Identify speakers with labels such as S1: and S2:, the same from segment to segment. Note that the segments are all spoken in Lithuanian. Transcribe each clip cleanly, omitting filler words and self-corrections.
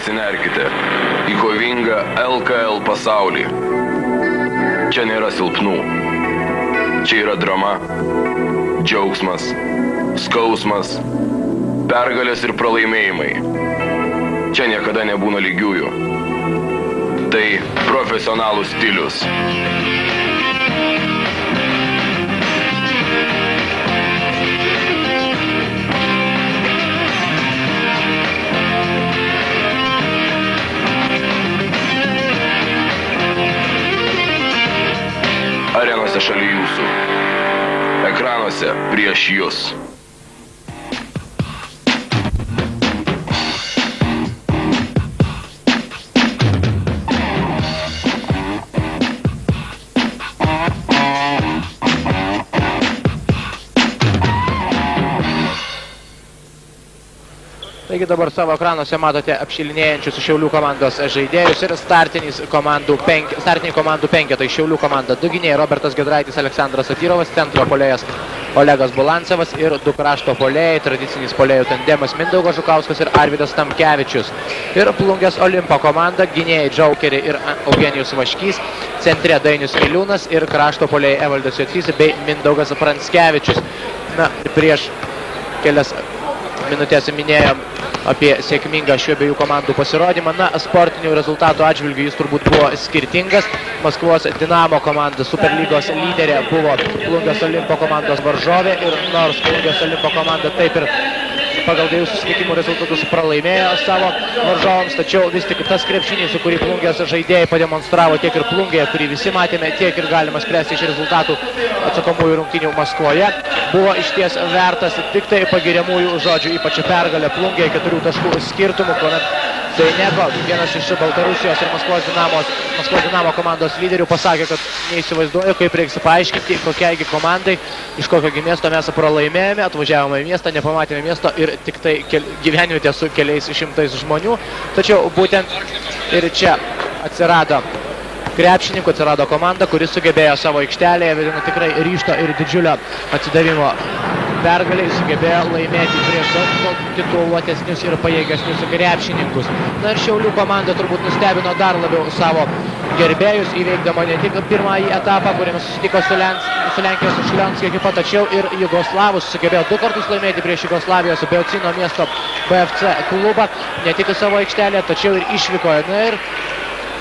S1: pasinerkite į kovingą LKL pasaulį. Čia nėra silpnų. Čia yra drama, džiaugsmas, skausmas, pergalės ir pralaimėjimai. Čia niekada nebūna lygiųjų. Tai profesionalų stilius. Arenose šalia jūsų. Ekranuose prieš jus.
S2: Taigi dabar savo ekranuose matote apšilinėjančius Šiaulių komandos žaidėjus ir startiniai komandų penketai. Šiaulių komanda du gynėjai Robertas Giedraitis, Aleksandras Satyrovas, centro puolėjas Olegas Bulancevas ir du krašto puolėjai, tradicinis puolėjų tandemas Mindaugas Žukauskas ir Arvydas Tamkevičius. Ir Plungės Olimpo komanda, gynėjai Džaukeriai ir Eugenijus Vaškys, centre Dainius Miliūnas ir krašto puolėjai Evaldas Jotrys bei Mindaugas Pranskevičius. Na, prieš kelias minutės minėjom apie sėkmingą šių abiejų komandų pasirodymą. Na, sportinių rezultatų atžvilgių jis turbūt buvo skirtingas. Maskvos Dinamo komanda Superlygos lyderė buvo Plungės Olimpo komandos varžovė ir nors Plungės Olimpo komanda taip ir pagal dviejų susitikimų rezultatus pralaimėjo savo varžovams, tačiau vis tik tas krepšinys, su kurį Plungės žaidėjai pademonstravo tiek ir Plungėje, kurį visi matėme, tiek ir galima spręsti iš rezultatų atsakomųjų rungtynių Maskvoje, buvo išties vertas tik tai pagiriamųjų žodžių, ypač pergalę Plungėje 4 taškų skirtumų, kuomet Daineko, vienas iš Baltarusijos ir Maskvos Dinamo komandos lyderių, pasakė, kad neįsivaizduoju, kaip reiks paaiškinti, kokiagi komandai, iš kokio miesto mes pralaimėjome, atvažiavome į miestą, nepamatėme miesto ir tik tai gyvenvietė su keliais šimtais žmonių. Tačiau būtent ir čia atsirado krepšininkų, atsirado komanda, kuris sugebėjo savo aikštelėje, vedino tikrai ryžto ir didžiulio atsidavimo pergaliai, sugebėjo laimėti prieš daug tituluotesnius ir pajėgesnius krepšininkus. Na ir Šiaulių komanda turbūt nustebino dar labiau savo gerbėjus, įveikdama ne tik pirmąjį etapą, kuriame susitiko su Lenkijos Šlionskio ekipa, tačiau ir Jugoslavus sugebėjo 2 kartus laimėti prieš Jugoslavijos Beocino miesto BFC klubą, ne tik savo aikštelėje, tačiau ir išvykoje. Na ir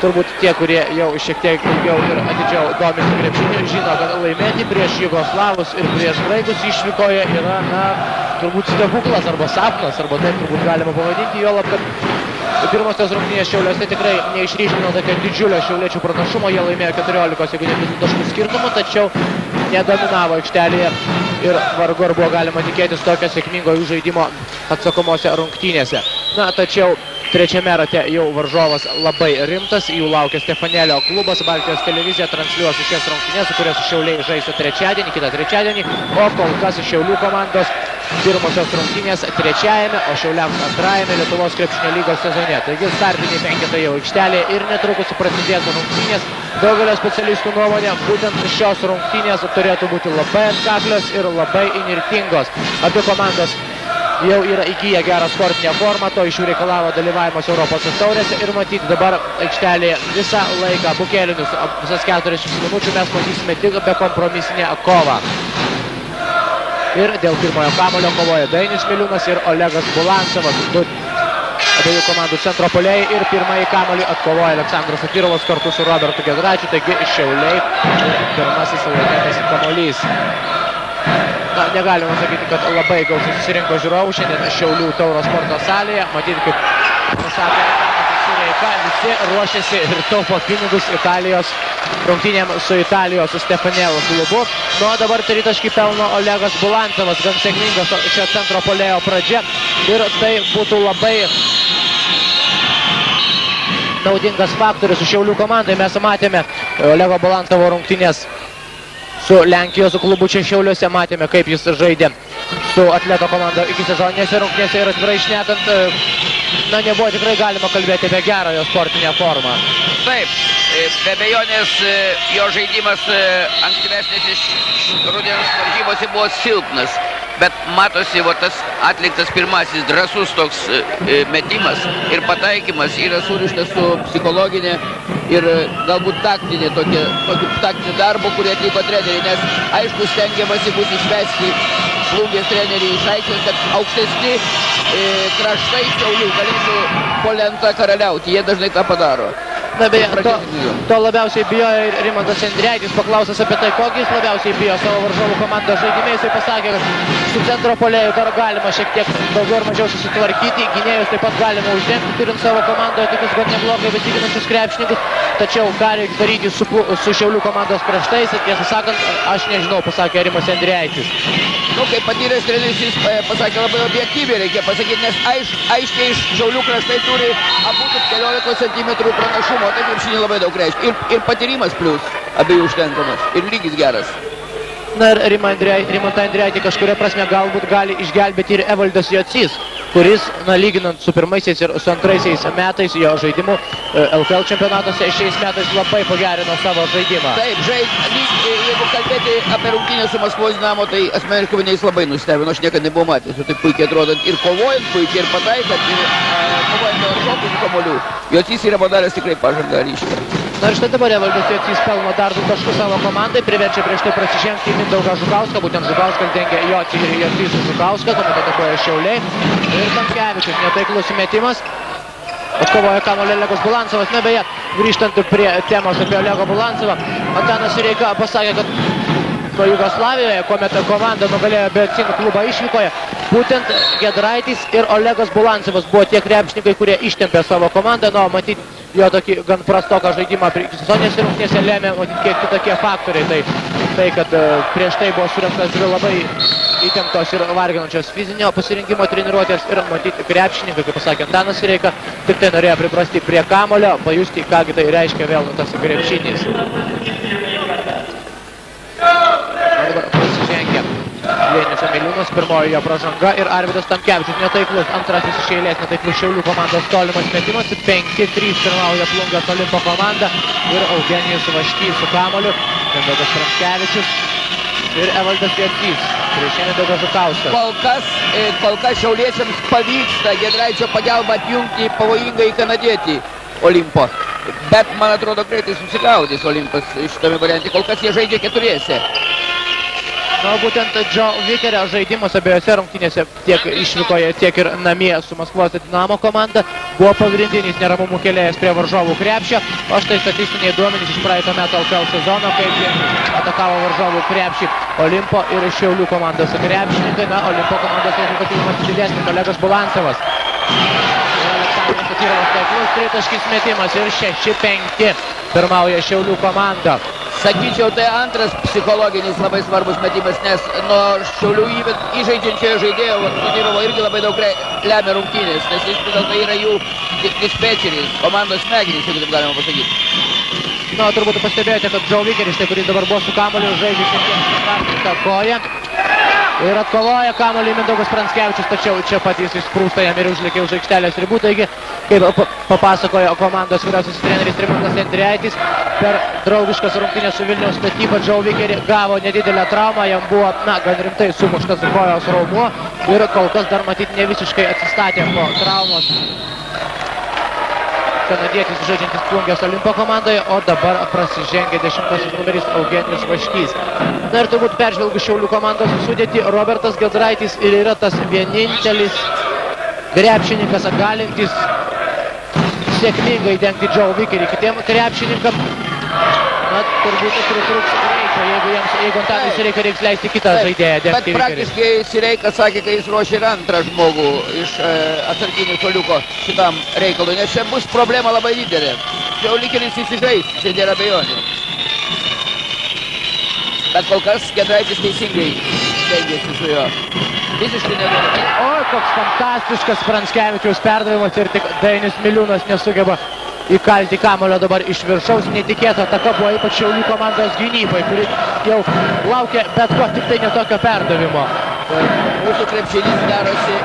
S2: turbūt tie, kurie jau šiek tiek ilgiau ir atidžiau domisi krepšiniu, žino, kad laimėti prieš Jugoslavus ir prieš graikus išvykoje yra, na, turbūt stebuklas arba sapnas, arba taip turbūt galima pavadinti, juolab, kad pirmosios rungtynės Šiauliuose tikrai neišryškino tokio didžiulio šiauliečių pranašumo, jie laimėjo 14, jeigu ne 5 taškų skirtumų, tačiau nedominavo aikštelėje ir vargu ar buvo galima tikėtis tokio sėkmingo jų žaidimo atsakomose rungtynėse. Na, tačiau trečiame rate jau varžovas labai rimtas, jų laukia Stefanėlio klubas, Baltijos televizija transliuos šias rungtynės, kurias Šiauliai žais trečiadienį, kitą trečiadienį, o kol kas Šiaulių komandos pirmosios rungtynės trečiajame, o Šiauliams antrajame Lietuvos krepšinio lygos sezone. Taigi startiniai penketai jau aikštelėje ir netrukus prasidės rungtynės. Daugelio specialistų nuomonė, būtent šios rungtynės turėtų būti labai atkaklios ir labai įnirtingos. Abi komandos jau yra įgyję gerą sportinę formą, to iš jų reikalavo dalyvavimas Europos taurėse ir matyti dabar aikštelėje visą laiką, bukėlinius, visas 40 minučių mes matysime tik bekompromisinę kovą. Ir dėl pirmojo kamuolio kovoja Dainius Miliūnas ir Olegas Bulancevas, du abiejų komandų centro puolėjai, ir pirmąjį kamuolį atkovoja Aleksandras Satyrovas kartu su Robertu Giedraičiu, taigi Šiauliai pirmasis laimėtas kamuolys. Na, negalima sakyti, kad labai gausiai susirinko žiūrovų šiandien Šiaulių tauro sporto salėje. Matyti, kaip pasakė Sureika, visi ruošiasi ir taupo pinigus Italijos rungtynėm su Italijos Stefanėlio klubu. Nu, dabar tritaškį pelno Olegas Bulancevas, gan sėkmingas šio centro puolėjo pradžia. Ir tai būtų labai naudingas faktorius su Šiaulių komandai. Mes matėme Olego Bulancevo rungtynės su Lenkijos klubu čia Šiauliuose, matėme, kaip jis žaidė su Atleto komanda iki sezoninėse rungtynėse ir atvirai šnekant, na, nebuvo tikrai galima kalbėti apie gerą jo sportinę formą.
S3: Taip, Be abejonės jo žaidimas ankstyvesnis iš rudens varžybose buvo silpnas, bet matosi tas atliktas pirmasis drąsus toks metimas ir pataikymas yra surištas su psichologinė ir galbūt taktinė tokį taktinį darbą, kurį atliko treneriai, nes aišku stengiamasi bus išvesti Plungės treneriai iš aikštės, kad aukštesni kraštai Šiaulių galėtų po lentą karaliauti, jie dažnai tą padaro.
S2: Na beje, to labiausiai bijojo ir Rimantas Endrijaitis, paklausęs apie tai, kokį jis labiausiai bijo savo varžovų komandos žaidime, jisai pasakė, kad su centro puolėju dar galima šiek tiek daugiau ar mažiau susitvarkyti, gynėjus taip pat galima uždengti, turint savo komandoje tokius gan neblogai besiginančius krepšininkus, tačiau ką reikia daryti su Šiaulių komandos kraštais, ir tiesą sakant, aš nežinau, pasakė Rimas Endrijaitis.
S3: Nu, kaip patyręs treneris, jis pasakė labai objektyviai, reikia pasakyti, nes aiškiai iš Šiaulių kraštai turi abu 14 cm pranašumo, tai krepšinį labai daug reiškia. Ir patyrimas plius abiejų užtenkamas, ir lygis geras.
S2: Na ir Rimantą Endrijaitį kažkuria prasme galbūt gali išgelbėti ir Evaldas Jocys, kuris, lyginant su pirmaisiais ir su antraisiais metais jo žaidimu LKL čempionatuose šiais metais labai pagerino savo žaidimą.
S3: Taip, jeigu kalbėti apie rungtynę su Maskvos Dinamo, tai asmeniškai mane jis labai nustebino, aš niekada nebuvau matęs, taip puikiai atrodant ir kovojant puikiai, ir pataikant, ir kovojant dėl šokų komolių. Jocys yra padaręs tikrai pažangą ryškę.
S2: Na ir štai dabar Evaldas Jocys pelno dar 2 taškus savo komandai, priverčia prieš tai prasižengti Mindaugą Žukauską, būtent Žukauskas dengia Jocį ir Jocys Žukauską, tuomet atakuoja Šiauliai. Ir Tamkevičius, netaiklus metimas, atkovoja kamuolį Olegas Bulancevas. Na beje, grįžtant prie temos apie Olegą Bulancevą, Antanas Sireika pasakė, kad Jugoslavijoje, kuomet komanda nugalėjo Beatsinų klubą išvykoje, būtent Giedraitis ir Olegas Bulancevas buvo tie krepšininkai, kurie ištempė savo komandą, matyti jo tokį gan prastoką žaidimą sezoninėse rungtynėse lėmė kiek kitokie faktoriai. Tai, kad prieš tai buvo surengtas dvi labai įtemptos ir varginančios fizinio pasirinkimo treniruotės ir matyti krepšininkai, kaip pasakė Antanas Sireika, tik tai norėjo priprasti prie kamulio, pajusti, kągi tai reiškia vėl tas krepšinis. Dabar prasižengia Lėnius Emiliūnas, pirmoji jo pražanga ir Arvydas Tamkevičius netaiklus, antrasis iš eilės netaiklus Šiaulių komandos tolimas metimas, 5-3 pirmauja Plungės Olimpo komanda ir Eugenijus Vaškys su kamuoliu, Mindaugas Pranskevičius ir Evaldas Jocys prieš Mindaugą Žukauską.
S3: Kol kas šiauliečiams pavyksta Giedraičio pagalba atjungti pavojingai kanadietį Olimpo, bet man atrodo greitai susigaudys Olimpas šitame variante, kol kas jie žaidžia keturiese.
S2: Na, būtent Joe Vickerio žaidimas abiejose rungtynėse tiek išvykoje, tiek ir namie su Maskvos Dinamo komanda buvo pagrindinis neramumų kėlėjas prie varžovų krepšio, o štai statistiniai duomenys iš praeito meto LKL sezono, kaip jie atakavo varžovų krepšį Olimpo ir Šiaulių komandos krepšininkai. Na, Olimpo komandos rezultatyvumas didesnis, Olegas Bulancevas. Aleksandras Satyrovas taiklus tritaškis metimas ir 6-5 pirmauja Šiaulių komanda.
S3: Sakyčiau, tai antras psichologinis labai svarbus metimas, nes nuo Šiaulių įžaidžiančiojo žaidėjo Satyrovo irgi labai daug lemia rungtynės, nes jis vis dėlto yra jų dispečeris, komandos smegenys, jeigu taip galima pasakyti.
S2: Na, turbūt pastebėjote, kad Joe Vickeris, kuris dabar buvo su kamuoliu, žaidžia šiek tiek suprastintą koją. Ir atkovoja kamuolį Mindaugas Pranskevičius, tačiau čia pat jis išsprūsta jam ir užlėkė už aikštelės ribų. Taigi, kaip papasakojo komandos vyriausiasis treneris Rimantas Endrijaitis, per draugiškas rungtynės su Vilniaus Statyba Joe Vickerį gavo nedidelę traumą, jam buvo, gan rimtai sumuštas kojos raumuo ir kol kas dar matyti ne visiškai atsistatė po traumos kanadietis žaidžiantis Plungės Olimpo komandoje, o dabar prasižengia 10 numeris Eugenijus Vaškys. Na ir turbūt peržvelgus Šiaulių komandos sudėtį, Robertas Giedraitis ir yra tas vienintelis krepšininkas galintis sėkmingai dengti Joe Vickerį. Kitiem krepšininkam, turbūt pritrūks greičio, jeigu Antanui Sireikai reiks leisti kitą žaidėją dengti Vickerį.
S3: Bet praktiškai Sireika sakė, kad jis ruošia ir antrą žmogų iš atsarginių suoliuko šitam reikalui, nes čia bus problema labai didelė. Jau Vickeris įsižais, čia nėra abejonių. Bet kol kas Giedraitis teisingai stengiasi su juo. Visiškai neduoda.
S2: Oi, koks fantastiškas Pranskevičiaus perdavimas ir tik Dainius Miliūnas nesugeba įkalti kamuolio dabar iš viršaus. Netikėta ataka buvo ypač Šiaulių komandos gynybai, kuri jau laukia bet ko, tik tai netokio perdavimo.
S3: Mūsų krepšinis darosi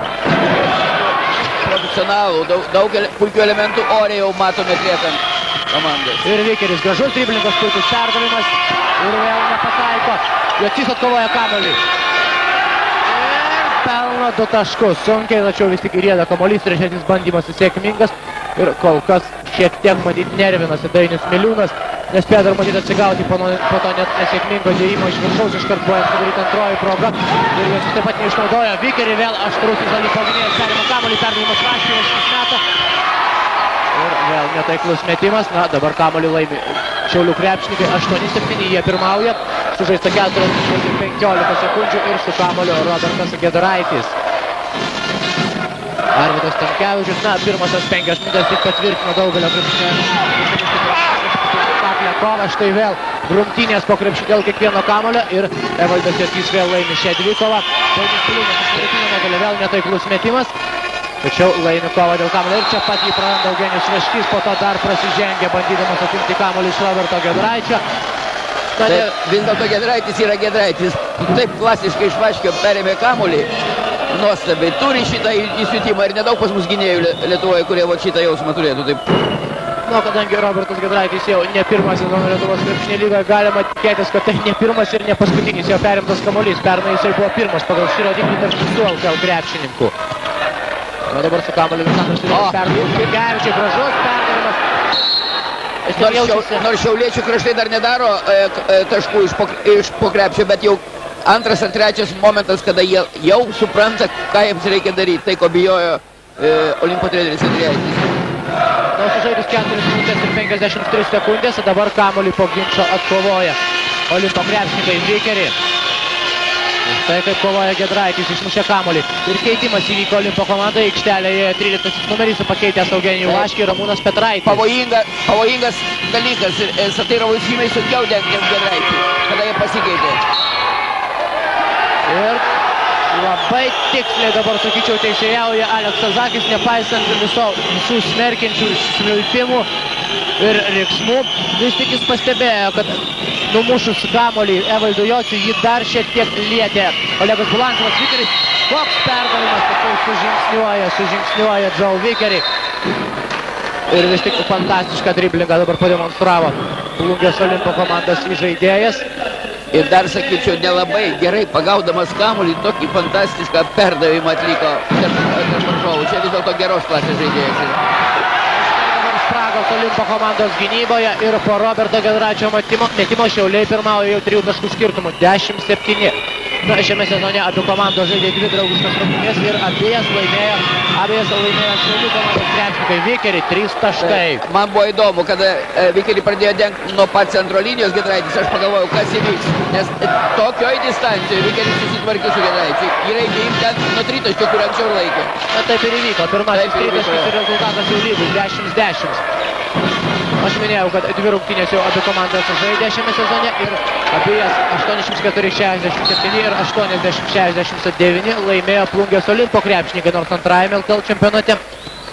S3: profesionalų, daug puikių elementų oriai jau matome atliekant komandos.
S2: Ir Vikeris, gražus driblingas, puikus perdavimas ir vėl nepataiko. Jocys atkovoja kamuolį. Ir pelno 2 taškus. Sunkiai, tačiau vis tik įrėda kamuolys, trečiasis bandymas sėkmingas. Ir kol kas šiek tiek matyt nervinasi Dainius Miliūnas. Nespėjo dar matyti atsigauti po to net nesėkmingo dėjimo iš viršaus, iškart buvo jam sudaryti antroji proga. Ir Jocys taip pat neišnaudojo. Vikerį vėl aštrusis Olimpo gynėjas perima kamuolį, perdavimas Vaškinas išmeta. Ir vėl netaiklus metimas. Na, dabar kamuolį laimi Šiaulių krepšininkai 8-7, jie pirmauja. Sužaista 4-15 sekundžių ir su kamuoliu Robertas Giedraitis. Arvydas Tamkevičius, na, pirmosios 5 minutės tik patvirtino daugelio krepšinio kovą. Štai vėl grumtynės po krepšį dėl kiekvieno kamuolio ir Evaldas Jocys vėl laimi šią dvikovą. Dainius Miliūnas iš vidutinio nuotolio vėl netaiklus metimas. Tačiau laimi kovą dėl kamuolio ir čia pat jį praranda Eugenijus Vaškys, po to dar prasižengia bandydamas atimti kamuolį iš Roberto Giedraičio.
S3: Vis dėlto Giedraitis yra Giedraitis. Taip klasiškai iš Vaškio perėmė kamuolį. Nuostabiai turi šitą įsiutimą ir nedaug pas mus gynėjų Lietuvoje, kurie šitą jausmą turėtų. Taip.
S2: Na, kadangi Robertas Giedraitis jau ne pirmas sezono Lietuvos krepšinio lygoje, galima tikėtis, kad tai ne pirmas ir ne paskutinis jo perimtas kamuolys. Pernai jisai buvo pirmas pagal šį rodiklį tarp visų LKL krepšininkų. O dabar su kamuoliu Aleksandras Iličius perdavimas. Gevičiui gražus perdavimas.
S3: Nors šiauliečių kraštai dar nedaro taškų iš po krepšio, bet jau antras ar trečias momentas, kada jie jau supranta, ką jiems reikia daryti. Tai, ko bijojo Olimpo treneris Giedraitis.
S2: Na, sužaidus 4 minutės ir 53 sekundės, dabar kamuolį po ginčo atkovoja Olimpo krepšininkai Vikerį. Štai kaip kovoja Giedraitis, išmušė kamuolį. Ir keitimas įvyko Olimpo komandoje, aikštelėje 13 numerys pakeitęs Eugenijų Vaškį ir Ramūnas Petraitis.
S3: Pavojingas dalykas ir Satyrovui žymiai sunkiau dengti Giedraitį, kada jie pasikeitė.
S2: Ir labai tiksliai dabar, sakyčiau, teisėjauja Aleksas Zakis, nepaisant visų smerkiančių smilpimų ir riksmų. Vis tik jis pastebėjo, kad numušus kamuolį Evaldui Jociui jį dar šiek tiek lietė Olegas Bulancevas. Vikeris, koks perdavimas, tačiau sužingsniuoja Joe Vikerį. Ir vis tik fantastišką driblingą dabar pademonstravo Plungės Olimpo komandos žaidėjas.
S3: Ir dar, sakyčiau, nelabai gerai pagaudamas kamuolį, tokį fantastišką perdavimą atliko tarp varžovų. Čia vis dėlto geros klasės žaidėjas yra.
S2: Dabar spragos Olimpo komandos gynyboje ir po Roberto Giedraičio metimo Šiauliai pirmauja jau 3 taškų skirtumų, 10-7. Na, šiame sezone abi komandos žaidė 2 draugiškas rungtynes ir abiejas laimėjo Šiaulių komandos krepšininkai. Vikerį 3 taškai.
S3: Man buvo įdomu, kada Vikerį pradėjo dengti nuo pat centro linijos Giedraitis, aš pagalvojau, kas įvyks. Nes tokioj distancijoje Vikeris susitvarkė su Giedraičiu. Jį reikia imti nuo tritaškio, kur anksčiau laikė.
S2: Na, taip ir įvyko. Pirmasis tritaškis ir rezultatas jau lygus, 10-10. Aš minėjau, kad 2 rungtynės jau abi komandos žaidė šiame sezone ir abiejas 84-67 ir 80-69 laimėjo Plungės Olimpo krepšininkai, nors antrajame LKL čempionate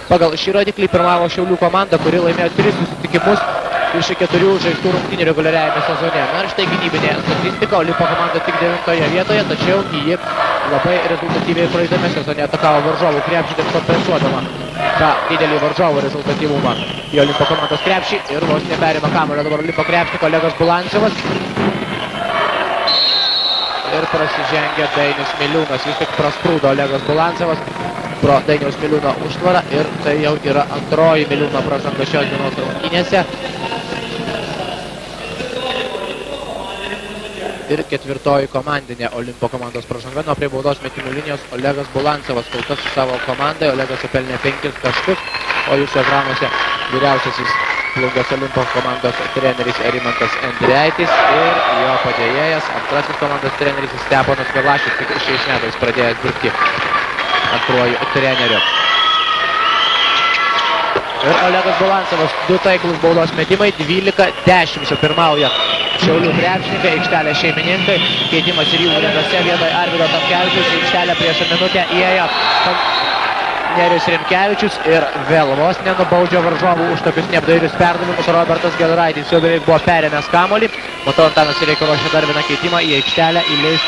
S2: pagal šį rodiklį pirmavo Šiaulių komanda, kuri laimėjo 3 susitikimus iš 4 žaistų rungtynių reguliariajame sezone. Na ir štai gynybinė statistika, Olimpo komanda tik 9 vietoje, tačiau ji labai rezultatyviai praeitame sezone atakavo varžovų krepšį, kompensuodama tą didelį varžovų rezultatyvumą į Olimpo komandos krepšį ir vos neperima kamuolio. Dabar Olimpo krepšį Olegas Bulancevas ir prasižengia Dainius Miliūnas. Vis tik prasprūdo Olegas Bulancevas pro Dainiaus Miliūno užtvarą ir tai jau yra antroji Miliūno pražanga šios dienos rungtynėse. Ir 4 komandinė Olimpo komandos pražanga nuo prie baudos metimų linijos Olegas Bulancevas kol kas su savo komandai. Olegas supelnė 5 taškus, o jūsų ekranuose vyriausiasis Plungės Olimpo komandos treneris Rimantas Endriaitis ir jo padėjėjas, antrasis komandos treneris Steponas Milašius, tik šiais metais pradėjęs dirbti antruoju treneriu. Ir Olegas Bulancevas 2 taiklus baudos metimai, 12-10 pirmauja Šiaulių krepšininkai, aikštelė šeimininkai, keitimas ir jų gretose vietoj Arvydo Tamkevičiaus, aikštelė prieš minutę įėjo Nerijus Rimkevičius ir vėl vos nenubaudžia varžovų už tokius neapdairius perdavimus. Robertas Giedraitis jau beveik buvo perėmęs kamuolį. Matau, Antanas Sireika ruošia dar vieną keitimą, į aikštelę įleis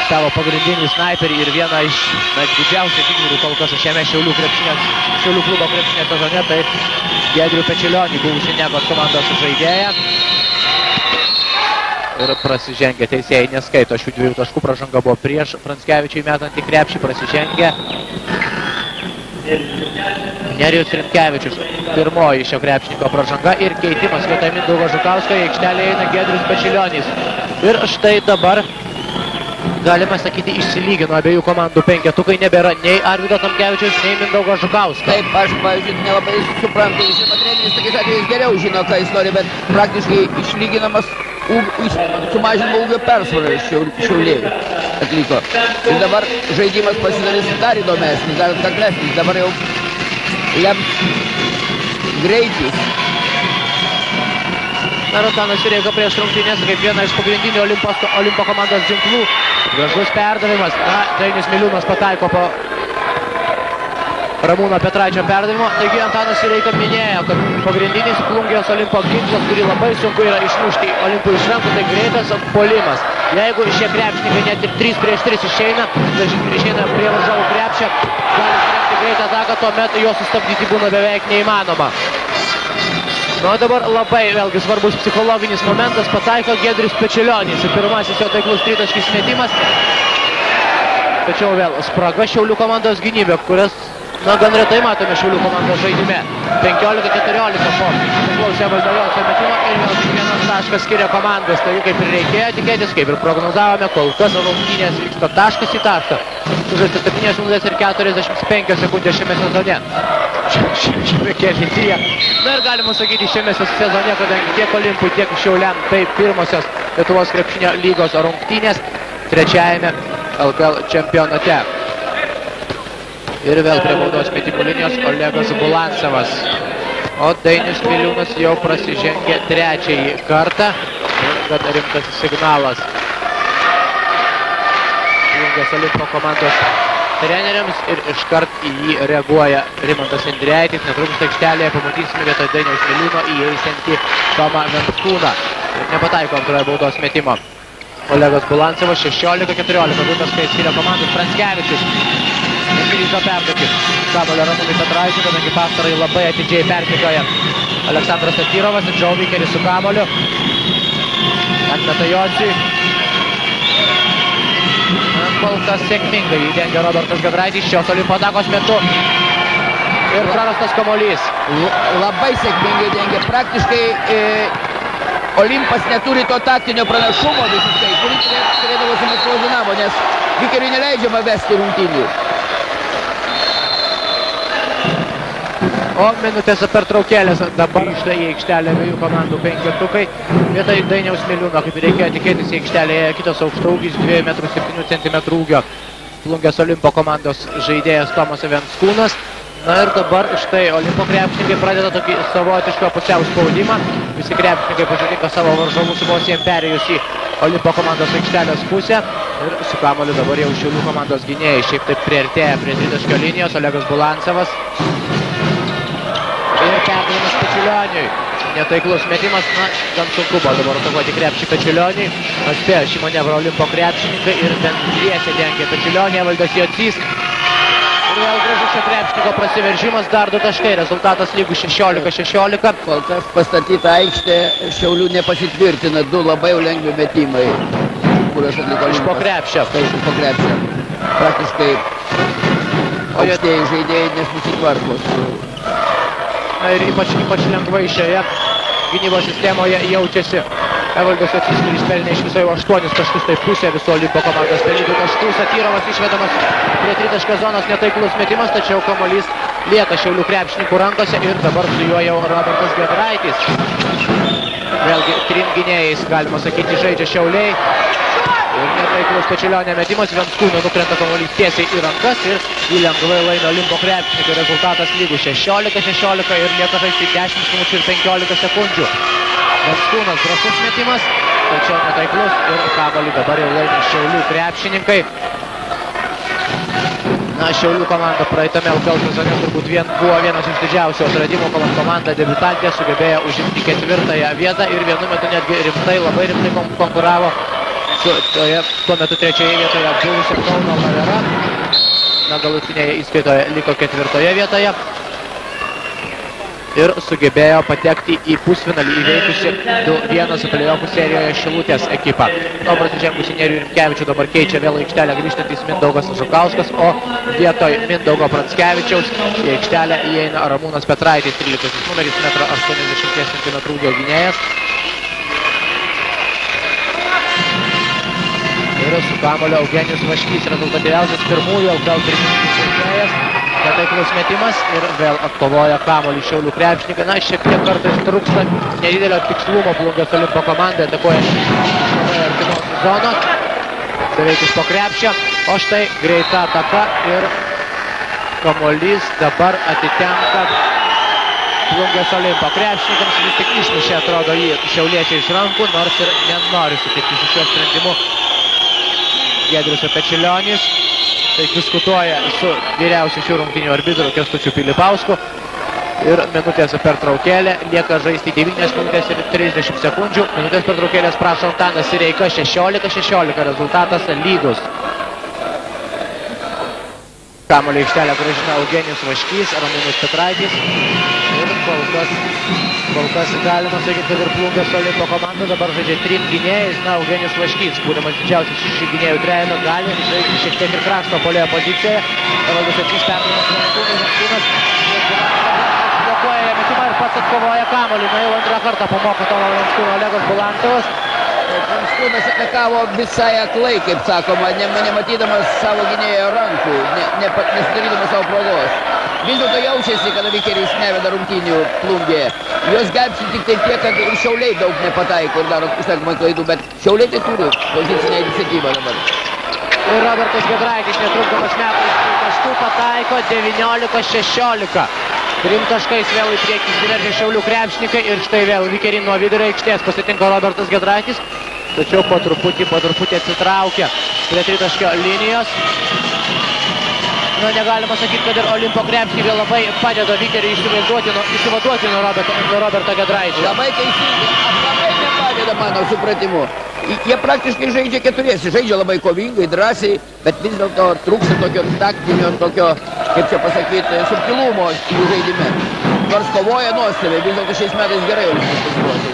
S2: savo pagrindinį sniperį ir vieną iš didžiausių figūrų kol kas šiame Šiaulių klubo krepšinio sezone, tai Giedrių Pečilionį, buvusį Negos komandos žaidėją. Ir prasižengė teisėjai, neskaito šių 2 taškų, pražanga buvo prieš Pranckevičiui metant į krepšį, prasižengė Nerijus Rintkevičius, pirmoji šio krepšininko pražanga ir keitimas vietoj Mindaugo Žukausko, į aikštelę eina Giedrius Pečilionis. Ir štai dabar, galima sakyti, išsilygino abiejų komandų penketukai, nebėra nei Arvydo Tamkevičiaus, nei Mindaugo Žukausko.
S3: Taip, aš, pavyzdžiui, nelabai suprantu, žinoma, treneris tokiais atvejais geriau žino, ką jis nori, bet praktiškai išlyginamas sumažinimo ūgio persvarą Šiauliai atliko. Ir dabar žaidimas pasidarys dar įdomesnis, dar taklesnis, dabar jau lems greitis.
S2: Rotanas Sireika prieš rungtynės kaip viena iš pagrindinių Olimpo komandos ginklų. Gražus perdavimas. Dainius Miliūnas pataiko po Ramūno Petraičio perdavimo. Taigi Antanas Sireika minėjo, kad pagrindinis Plungės Olimpo ginklas, kurį labai sunku yra išmušti Olimpui iš rankų, tai greitas puolimas. Jeigu šie krepšininkai net ir 3 prieš 3 išeina prie varžovų krepšio, gali surengti greitą ataką, tuomet jo sustabdyti būna beveik neįmanoma. Nu, dabar labai vėlgi svarbus psichologinis momentas, pataiko Giedrius Pečilionis. Pirmasis jo taiklus tritaškis metimas. Tačiau vėl spraga Šiaulių komandos gynybė, kurias gan retai matome Šiaulių komandos žaidime. 15-14 po priklausė Valdarioso metimo ir vėl vienas taškas skiria komandos. Tai kaip ir reikėjo tikėtis, kaip ir prognozavome, kol kas rungtynės vyksta taškas į tašką. Sužaista 7 minutės ir 45 sekundės šiame sezone. Šiame kėlinyje. Na ir galima sakyti šiame sezone, kadangi tiek Olimpui, tiek Šiauliam tai pirmosios Lietuvos krepšinio lygos rungtynės trečiajame LKL čempionate. Ir vėl prie baudos metimų linijos Olegas Bulancevas. O Dainius Miliūnas jau prasižengė trečiąjį kartą. Gana rimtas signalas Plungės Olimpo komandos treneriams ir iškart į jį reaguoja Rimantas Indreitis. Netrukus aikštelėje pamatysime vietoj Dainiaus Miliūno įeisiantį Tomą Venckūną. Ir nepataiko antrojo baudos metimo. Olegas Bulancevas 16-14. Būtas, kai skiria komandos Pranckevičius. Nesiryžo perduoti kamuolio Ramūnui Petraičiui, kadangi pastarąjį labai atidžiai persekioja Aleksandras Satyrovas ir Džau Vikeris su kamuoliu. Atmeta Jociui. Kol kas sėkmingai įdengia Robertas Giedraitis šios Olimpo atakos metu. Ir prarastas kamuolys.
S3: Labai sėkmingai dengia. Praktiškai Olimpas neturi to taktinio pranašumo visiškai, kurį turėdavo su Maskvos Dinamo, nes Vikeriui neleidžiama vesti rungtynių.
S2: O minutėse pertraukėlės dabar grįžta į aikštelę abiejų komandų penketukai. Vietoj Dainiaus Miliūno, kaip reikėjo tikėtis, į aikštelėje kitas aukštaūgis 2,7 cm ūgio Plungės Olimpo komandos žaidėjas Tomas Venckūnas. Na ir dabar štai Olimpo krepšininkai pradeda tokį savotišką pusiau spaudimą. Visi krepšininkai pasitinka savo varžovus, vos jiem perėjus į Olimpo komandos aikštelės pusę. Ir su kamuoliu dabar jau Šiaulių komandos gynėjai šiaip taip priartėja prie tritaškio linijos. Olegas Bulancevas. Ir perdavimas Pečilioniui. Netaiklus metimas, gan sunku buvo dabar atakuoti krepšį Pečilioniui. Atspėjo šį manevrą Olimpo krepšininkai ir bent dviese dengia Pečilionį, Evaldas Jocys. Ir vėl gražus šio krepšininko prasiveržimas, dar 2 taškai, rezultatas lygus 16-16.
S3: Kol kas pastatyta aikštė Šiaulių nepasitvirtina, 2 labai jau lengvi metimai, kuriuos atliko Olimpas.
S2: Iš po krepšio.
S3: Taip, iš po krepšio. Praktiškai aukštieji žaidėjai nesusitvarko su...
S2: Ir ypač lengvai šioje gynybos sistemoje jaučiasi Evaldas Jocys, kuris pelnė iš viso jau 8 taškus, tai pusė viso Olimpo komandos pelnytų taškų. Satyrovas išvedamas prie tritaškio zonos, netaiklus metimas, tačiau kamuolys lieka Šiaulių krepšininkų rankose ir dabar su juo jau Robertas Giedraitis. Vėlgi 3 gynėjais, galima sakyti, žaidžia Šiauliai. Ir netaiklus Pečilionio metimas, Venckūno nukrenta kamuolys tiesiai į rankas ir jį lengvai laimi Olimpo krepšininkai. Rezultatas lygus 16-16 ir lieka žaisti 10 minučių ir 15 sekundžių. Venckūnas drąsus metimas, tačiau netaiklus ir kamuolį dabar jau laimi Šiaulių krepšininkai. Na, Šiaulių komanda praeitame LKL sezone turbūt buvo vienas iš didžiausių atradimų, kuomet komanda debiutantė sugebėjo užimti 4. vietą ir vienu metu netgi rimtai, labai rimtai konkuravo tuo metu 3. vietoje buvusiam Kauno Lavera. Na, galutinėje įskaitoje liko 4. vietoje. ir sugebėjo patekti į pusfinalį įveikusi 2-1 play-offų serijoje Šilutės ekipą. Nuo prasižengusi Nerijų Rimkevičių dabar keičia vėl aikštelę grįžtantis Mindaugas Žukauskas, o vietoj Mindaugo Pranckevičiaus į aikštelę įeina Ramūnas Petraitis, 13 numeris, 1,80 cm ūgio gynėjas. Ir su kamuolio Eugenijus Vaškys, rezultatyviausias pirmųjų LKL pirmininkas žaidėjas. Netaiklus metimas ir vėl atkovoja kamuolį Šiaulių krepšininkai. Na, šiek tiek kartais trūksta nedidelio tikslumo Plungės Olimpo komandai, atakuoja iš labai artimos zonos. Beveik iš po krepšio, o štai greita ataka ir kamuolys dabar atitenka Plungės Olimpo krepšininkams. Vis tik išmušė, atrodo, jį šiauliečiai iš rankų, nors ir nenori sutikti su šiuo sprendimu Giedrius Pečilionis. Tai diskutuoja su vyriausiu šių rungtynių arbitru Kęstučiu Pilipausku. Ir minutės pertraukėlė, lieka žaisti 9 minutės ir 30 sekundžių. Minutės pertraukėlės prašo Antanas Sireika, 16-16 rezultatas lygus. Kamuolį aikštelę grąžina Eugenijus Vaškys, Ramūnas Petraitis. Ir kol kas galima sakyti, kad ir Plungės Olimpo komanda dabar žaidžia 3 gynėjais. Na, Eugenijus Vaškys, būdamas didžiausias iš gynėjų trejame, gali žaisti šiek tiek ir krašto puolėjo pozicijoje. Evaldas Jacys perdavimas Vankūnas. Blokuoja metimą ir pats atkovoja kamuolį. Na, jau antrą kartą pamoko Tomo Vankūno Olegas Bulantovas.
S3: Vankūnas atakavo visai aklai, kaip sakoma, nematydamas savo gynėjo rankų, nesudarydamas savo progos. Vis dėlto jaučiasi, kada Vikerijus neveda rungtynių Plungėje. Jos gelbsti tik tai tiek, kad ir Šiauliai daug nepataiko ir daro užtenkamai klaidų, bet Šiauliai tai turi pozicinę iniciatyvą dabar.
S2: Ir Robertas Giedraitis netrukdomas metais taškų pataiko 19-16. 3 taškais vėl į priekį įsiveržė Šiaulių krepšininkai ir štai vėl Vikerį nuo vidurio aikštės pasitinka Robertas Giedraitis, tačiau po truputį atsitraukia prie tritaškio linijos. Nu, negalima sakyti, kad ir Olimpo krepšininkai labai padeda Vikeriui išsivaduoti nuo Roberto Giedraičio.
S3: Labai teisingai, labai nepadeda mano supratimu. Jie praktiškai žaidžia keturiesi, žaidžia labai kovingai, drąsiai, bet vis dėlto trūksta tokio taktinio, tokio, kaip čia pasakyti, subtilumo jų žaidime. Nors kovoja nuostabiai, vis dėlto šiais metais gerai Olimpas pasiruošė.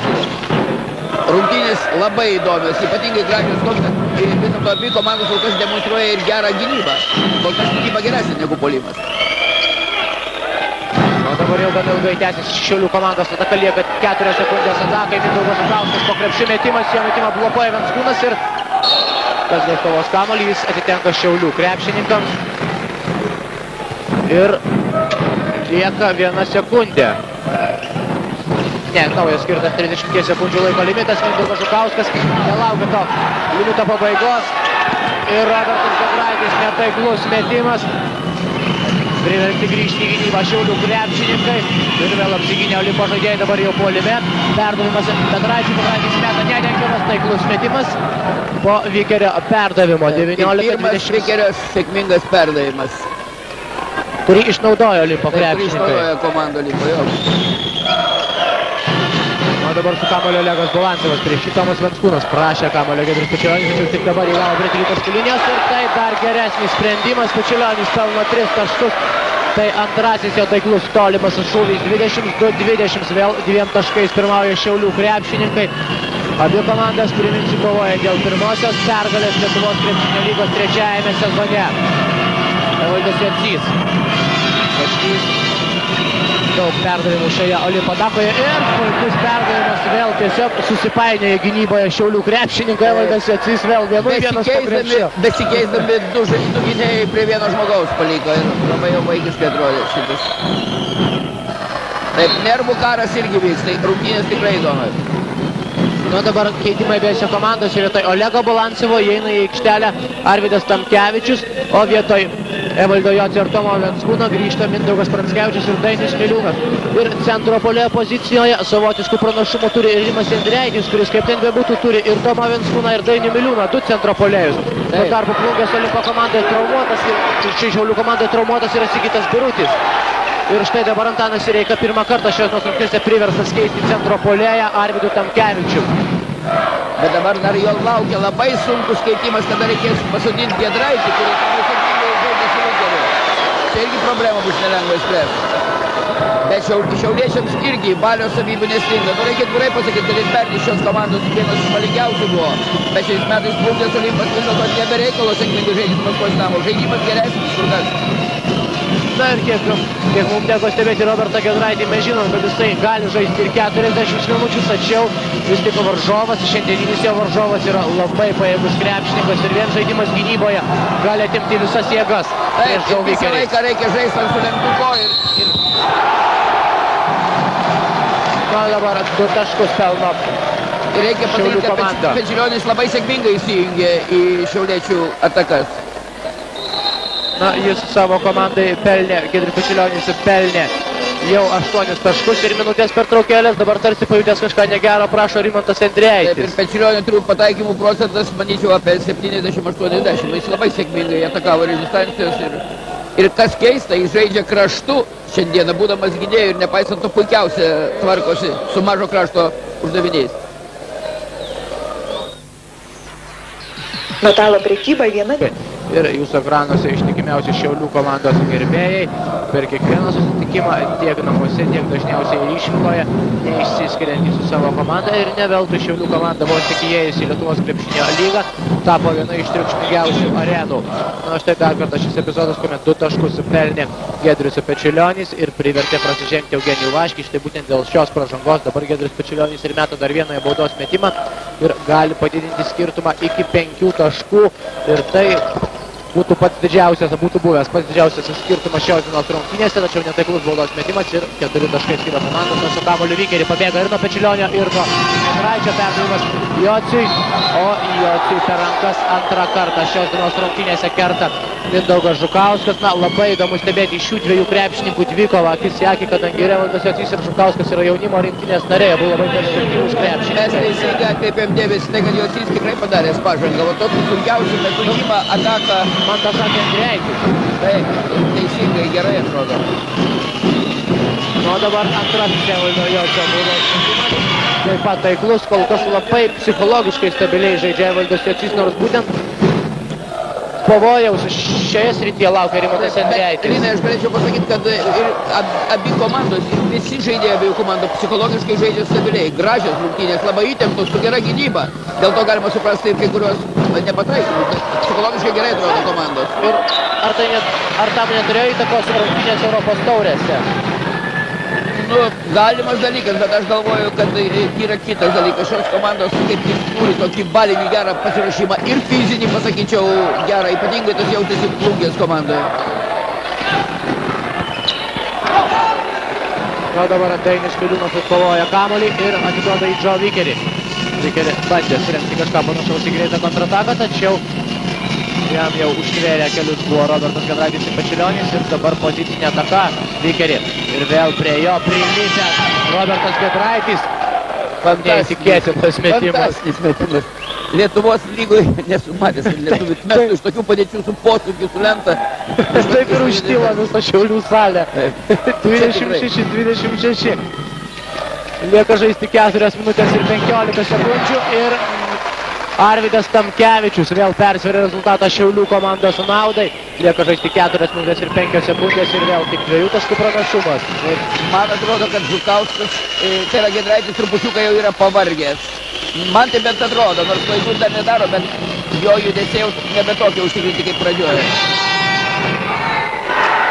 S3: Rungtynės labai įdomios, ypatingai gražios tos, kad vis dėlto abi komandos kol kas demonstruoja ir gerą gynybą. Kol kas gynyba geresnė negu puolimas.
S2: O dabar jau gan ilgai tęsiasi Šiaulių komandos ataka, lieka 4 sekundės atakai. Mindaugas Žukauskas po krepšiu metimas, jo metimą blokuoja Venskūnas ir kas gaištovos kamuolį, jis atitenka Šiaulių krepšininkams. Ir lieka 1 sekundė. Ne, naujas skirtas 30 sekundžių laiko limitas. Mindaugas Žukauskas nelaukia to limito pabaigos. Ir Robertas Giedraitis netaiklus metimas. Priversti grįžti į gynybą Šiaulių krepšininkai. Ir vėl apsigynė Olimpo žaidėjai dabar jau puolime. Perdavimas Petraičiui, Petraitis meta nedengiamas, taiklus metimas. Po Vikerio perdavimo 19-20.
S3: Pirmas Vikerio sėkmingas perdavimas.
S2: Kurį išnaudojo Olimpo krepšininkai.
S3: Kurį išnaudojo komanda Olimpo, jo.
S2: O dabar su kamuolio Olegas Bulantovas prieš Tomas Venskūnas prašė kamuolio Giedrius Pečilionis, tačiau tik dabar įgavo prie 3 taškų linijos ir tai dar geresnis sprendimas. Pečilionis pelno 3 taškus. Tai antrasis jo taiklus tolimas šūvis 22-20, vėl 2 taškais pirmauja Šiaulių krepšininkai. Abi komandas, priminsiu, kovoja dėl pirmosios pergalės Lietuvos krepšinio lygos 3-ame sezone. Evaldas Jacys. Vaškys. Daug perdavimų šioje Olimpo atakoje ir puikus perdavimas vėl tiesiog susipainioja gynyboje Šiaulių krepšininkai. Evaldas Jacys vėl vienas po krepšio.
S3: Besikeisdami du gynėjai prie vieno žmogaus paliko ir labai jau vaikiškai atrodė šitas. Taip, nervų karas irgi vyks, tai rungtynės tikrai įdomios.
S2: Nu dabar keitimai abiejose komandose, vietoj Olego Bulancevo įeina į aikštelę Arvydas Tamkevičius, o vietoj Evaldo Jocio ir Tomo Venskūno grįžta Mindaugas Pranckevičius ir Dainius Miliūnas. Ir centro puolėjo pozicijoje savotiškų pranašumų turi ir Rimas Endreitis, kuris kaip ten bebūtų turi ir Tomą Venskūną ir Dainių Miliūną, 2 centro puolėjus. Tuo tarpu Plungės Olimpo komandoje traumuotas ir Šiaulių komandoje traumuotas yra Sigitas Birutis. Ir štai dabar Antanas Sireika pirmą kartą šios rungtynėse priverstas keisti centro puolėją Arvydu Tamkevičių.
S3: Bet dabar dar jo laukia labai sunkus keitimas, kada reikės pasodinti Giedraitį, kurį sėkmingai žaidė su Vikeriu. Čia irgi problema bus nelengva išspręsti. Bet šiauliečiams irgi valios savybių nestinga. Nu, reikia atvirai pasakyti, kad Lietbernis šios komandos vienas iš valingiausių buvo. Bet šiais metais Plungės Olimpas vis dėlto nebereikalo sėkmingai žaidžiant Maskvos Dinamo. Žaidimas geresnis kur kas.
S2: Na ir kiek mums teko stebėti Robertą Giedraitį, mes žinom, kad jisai gali žaisti ir 40 minučių, tačiau vis tik varžovas, šiandieninis jo varžovas yra labai pajėgus krepšininkas ir vien žaidimas gynyboje gali atimti visas jėgas.
S3: Taip, visą laiką reikia žaisti ant sulenktuko ir...
S2: Na dabar 2 taškus pelno
S3: reikia pasakyti, kad Pečilionis labai sėkmingai įsijungė į šiauliečių atakas.
S2: Na, jis savo komandai pelnė, Giedrius Pečilionis pelnė jau 8 taškus ir minutės pertraukėlės, dabar tarsi pajutęs kažką negero, prašo Rimantas Endrijaitis.
S3: Taip, ir Pečilionio turiu pataikymų procentas, manyčiau, apie 70-80. Jis labai sėkmingai atakavo rezistancijos ir kas keista, jis žaidžia kraštu šiandieną, būdamas gynėjų ir nepaisant to puikiausia tvarkosi su mažo krašto uždaviniais.
S4: Metalo prekyba viena.
S2: Ir jūsų ekranuose ištikimiausi Šiaulių komandos gerbėjai per kiekvieną susitikimą tiek namuose, tiek dažniausiai ir išvykoje neišsiskiriantys su savo komanda ir ne veltui Šiaulių komanda vos tik įėjusi į Lietuvos krepšinio lygą tapo viena iš triukšmingiausių arenų. Na štai dar kartą šis epizodas, kuomet 2 taškus pelnė Giedrius Pečilionis ir privertė prasižengti Eugenijų Vaškį. Štai būtent dėl šios pražangos dabar Giedrius Pečilionis ir meta dar vieną baudos metimą ir gali padidinti skirtumą iki 5 taškų ir tai būtų buvęs pats didžiausias skirtumas šios dienos rungtynėse, tačiau netaiklus baudos metimas ir 4 taškai skiria komandos, o su kamuoliu Vikerį pabėga ir nuo Pečilionio, ir nuo Giedraičio perdavimas Jociui, o Jociui per rankas antrą kartą šios dienos rungtynėse kerta Mindaugas Žukauskas. Na, labai įdomu stebėti šių dviejų krepšininkų dvikovą akis į akį, kadangi Revaldas Jocys ir Žukauskas yra jaunimo rinktinės nariai, buvo labai perspektyvūs krepšininkai.
S3: Mes teisingai atkreipėm dėmesį, tai kad Jocys tikrai padaręs pažangą, o tokį sunkiausią metimą ataką
S2: man tas sakė Endrijaitis.
S3: Taip, teisingai, gerai atrodo.
S2: Nu, dabar antrasis Evaldo Jocio baudos metimas. Taip pat taiklus, kol kas labai psichologiškai stabiliai žaidžia Evaldas Jocys, nors būtent pavojaus šioje srityje laukia Rimantas Endrijaitis.
S3: Rinai, aš galėčiau pasakyti, kad ir abi komandos, ir visi žaidėjai abiejų komandų psichologiškai žaidžia stabiliai. Gražios rungtynės, labai įtemptos, su gera gynyba. Dėl to galima suprasti ir kai kurios nepataikymus. Psichologiškai gerai atrodo komandos.
S2: Ir ar tam neturėjo įtakos rungtynės Europos taurėse?
S3: Nu, galimas dalykas, bet aš galvoju, kad yra kitas dalykas. Šios komandos kaip tik turi tokį balinį gerą pasirašymą ir fizinį, pasakyčiau, gerą. Ypatingai tas jautėsi Plungės komandoje.
S2: Na, dabar Dainius Piliūnas atkovoja kamuolį ir atiduoda į Džo Vikerį. Vikerį bandė surengti kažką panašaus į greitą kontrataką, tačiau jam jau užtvėrė kelius buvo Robertas Giedraitis ir Pečilionis ir dabar pozicinė ataka Vikerį. Ir vėl prie jo prilipęs Robertas Giedraitis. Neįtikėtinas metimas.
S3: Fantastinis metimas. Lietuvos lygoje nesu matęs, kad lietuvis mestų iš tokių padėčių su posūkiu, su lenta.
S2: Taip ir užtilo visą Šiaulių salę. 26-26. Lieka žaisti 4 minutės ir 15 sekundžių ir Arvydas Tamkevičius vėl persveria rezultatą Šiaulių komandos naudai. Lieka žaisti 4 minutės ir 5 sekundės ir vėl tik 2 taškų pranašumas.
S3: Man atrodo, kad Žukauskas, tai yra Giedraitis, trupučiuką jau yra pavargęs. Man tai bent atrodo, nors klaidų dar nedaro, bet jo judesiai nebe tokie užtikrinti kaip pradžioje.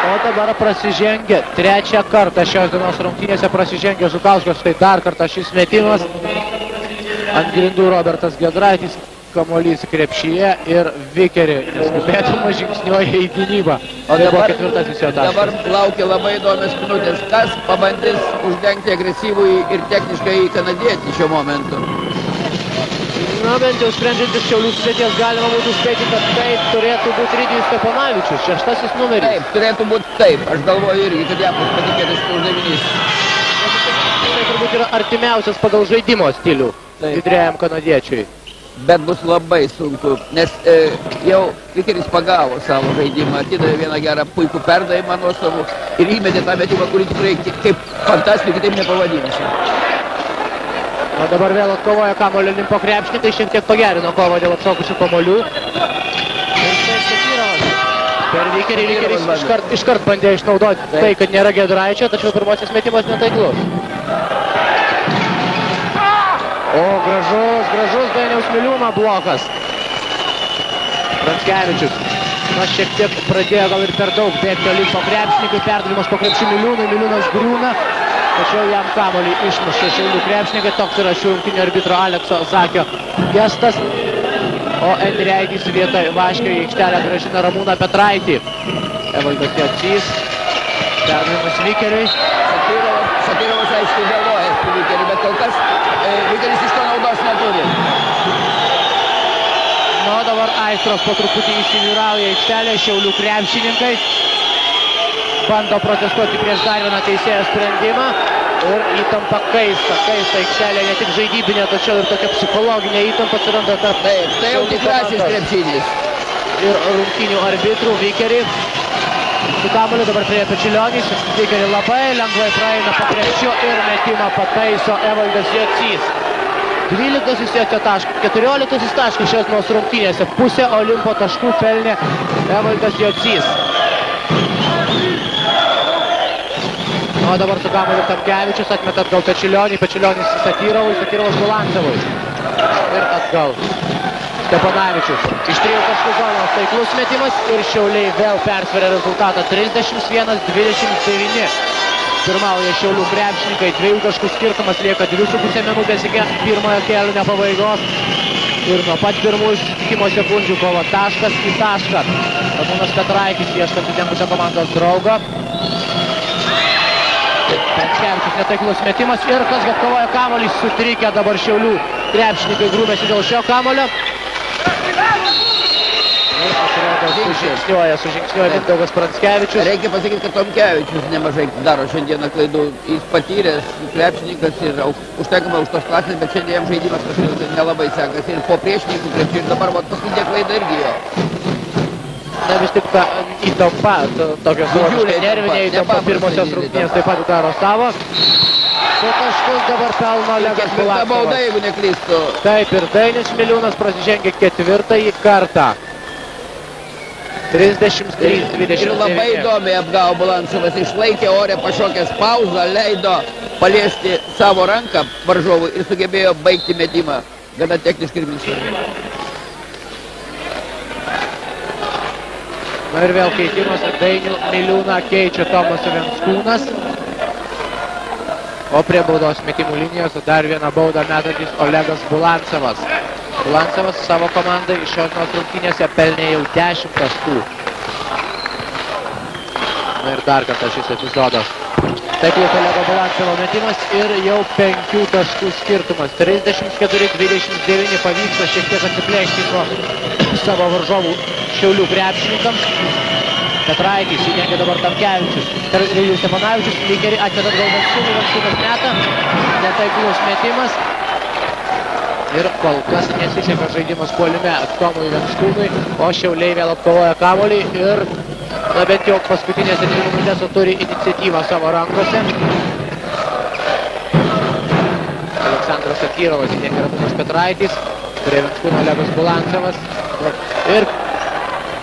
S2: O dabar prasižengia 3 kartą šios dienos rungtynėse prasižengia Žukauskas. Tai dar kartą šis metimas. Ant grindų Robertas Giedraitis, kamuolys krepšyje ir Vikerį neskubėdamas žingsniuoja į gynybą. O tai buvo 4 jo taškas.
S3: Dabar laukia labai įdomios minutės. Kas pabandys uždengti agresyvų ir techniškai kanadietį šiuo momentu?
S2: Na, bent jau sprendžiant iš Šiaulių sudėties galima būtų spėti, kad taip turėtų būti Rydijus Steponavičius, 6 numeris.
S3: Taip, turėtų būti taip. Aš galvoju irgi, kad jam bus patikėtas uždavinys.
S2: Tai turbūt yra artimiausias pagal žaidimo stilių vidrėjam kanadiečiui.
S3: Bet bus labai sunku, nes jau Vikeris pagavo savo žaidimą, atidavė vieną gerą puikų perdavimą nuo savo ir įmetė tą metimą, kurį tikrai kaip fantastinį, kitaip nepavadinsiu.
S2: O dabar vėl atkovoja kamuolį Olimpo krepšininkai, šiek tiek pagerino kovą dėl atšokusių kamuolių. Ir štai Satyrovas. Per Vikerį, Vikeris iškart bandė išnaudoti tai, kad nėra Giedraičio, tačiau pirmasis metimas netaiklus. O gražus Dainiaus Miliūno blokas. Pranckevičius. Na, šiek tiek pradėjo gal ir per daug bėgti toli po krepšininkui, perdavimas po krepšių Miliūnui, Miliūnas griūna, tačiau jam kamuolį išmuša Šiaulių krepšininkai, toks yra šių rungtynių arbitro Alekso Zakio gestas, o Endriaitis vietoj Vaškio į aikštelę grąžina Ramūną Petraitį. Evaldas Jocys, perdavimas Vikeriui.
S3: Satyrovas aiškiai vėluoja Vikeriui, bet kol kas Vikeris iš to naudos neturi.
S2: Nu, dabar aistros po truputį įsivyrauja aikštelė, Šiaulių krepšininkai bando protestuoti prieš dar vieną teisėjo sprendimą ir įtampa kaista aikštelė, ne tik žaidybinė, tačiau ir tokia psichologinė įtampa atsiranda tarp
S3: tai jau tikrasis krepšinis
S2: ir rungtynių arbitrų. Vikerį su kamuoliu dabar prie Pečilionis, Vikerį labai lengvai praeina po krepšiu ir metimą pataiso Evaldas Jocys. 12 Jocio taškas, 14 taškas šios nuos rungtynėse, pusę Olimpo taškų pelnė Evaldas Jocys. O dabar su kamuoliu Tamkevičius atmeta atgal Pečilionį, Pečilionis Satyrovui, Satyrovas Bulancevui. Ir atgal Stepanavičius. Iš 3 taškų zonos taiklus metimas ir Šiauliai vėl persveria rezultatą 31-29. Pirmauja Šiaulių krepšininkai, 2 taškų skirtumas, lieka 2,5 minutės iki pirmojo kėlinio pabaigos. Ir nuo pat pirmųjų susitikimo sekundžių kova taškas į tašką. Ramūnas Petraitis ieško atitempusio komandos draugą. Pranckevičius netaiklus metimas ir kas atkovoja kamuolį, sutrikę dabar Šiaulių krepšininkai grūmėsi dėl šio kamuolio. Sužingsniuoja Mindaugas Pranckevičius.
S3: Reikia pasakyti, kad Tomkevičius nemažai daro šiandieną klaidų. Jis patyręs krepšininkas ir užtekama už tos klasės, bet šiandien jam žaidimas kažkaip nelabai sekasi. Ir po priešininkų krepšį ir dabar paskutinė klaida irgi jo.
S2: Na vis tik ta įtampa, tokios nervinė įtampa pirmosios rungtynės taip pat daro savo. Du taškus dabar pelno Olegas Bulancevas.
S3: Bauda, jeigu neklystu.
S2: Taip, ir Dainis Miliūnas prasižengė 4. kartą. 33-29.
S3: Ir labai įdomiai apgavo Bulancevas, išlaikė ore pašokęs pauzą, leido paliesti savo ranką varžovui ir sugebėjo baigti metimą. Gana techniškai ir minčiai.
S2: Na ir vėl keitimas, Dainių Miliūną keičia Tomas Venskūnas. O prie baudos metimų linijos dar vieną baudą metantis Olegas Bulancevas. Bulancevas savo komandai šios rungtynėse pelnė jau 10 taškų. Na ir dar kartą šis epizodas. Taiklus Olego Bulancevo metimas ir jau 5 taškų skirtumas. 34-29 pavyksta šiek tiek atsiplėšti nuo savo varžovų Šiaulių krepšininkams. Petraitis įdengia dabar Tamkevičius. Julius Stepanavičius, Vikerį atmeta atgal Venskūnui, Venskūnas meta. Netaiklus metimas. Ir kol kas nesiseka žaidimas puolime Tomui Venskūnui, o Šiauliai vėl atkovoja kamuolį ir na bent jau paskutinėse 2 minutėse turi iniciatyvą savo rankose. Aleksandras Satyrovas įdengia Ramūnas Petraitis, prie Venskūno Olegas Bulancevas ir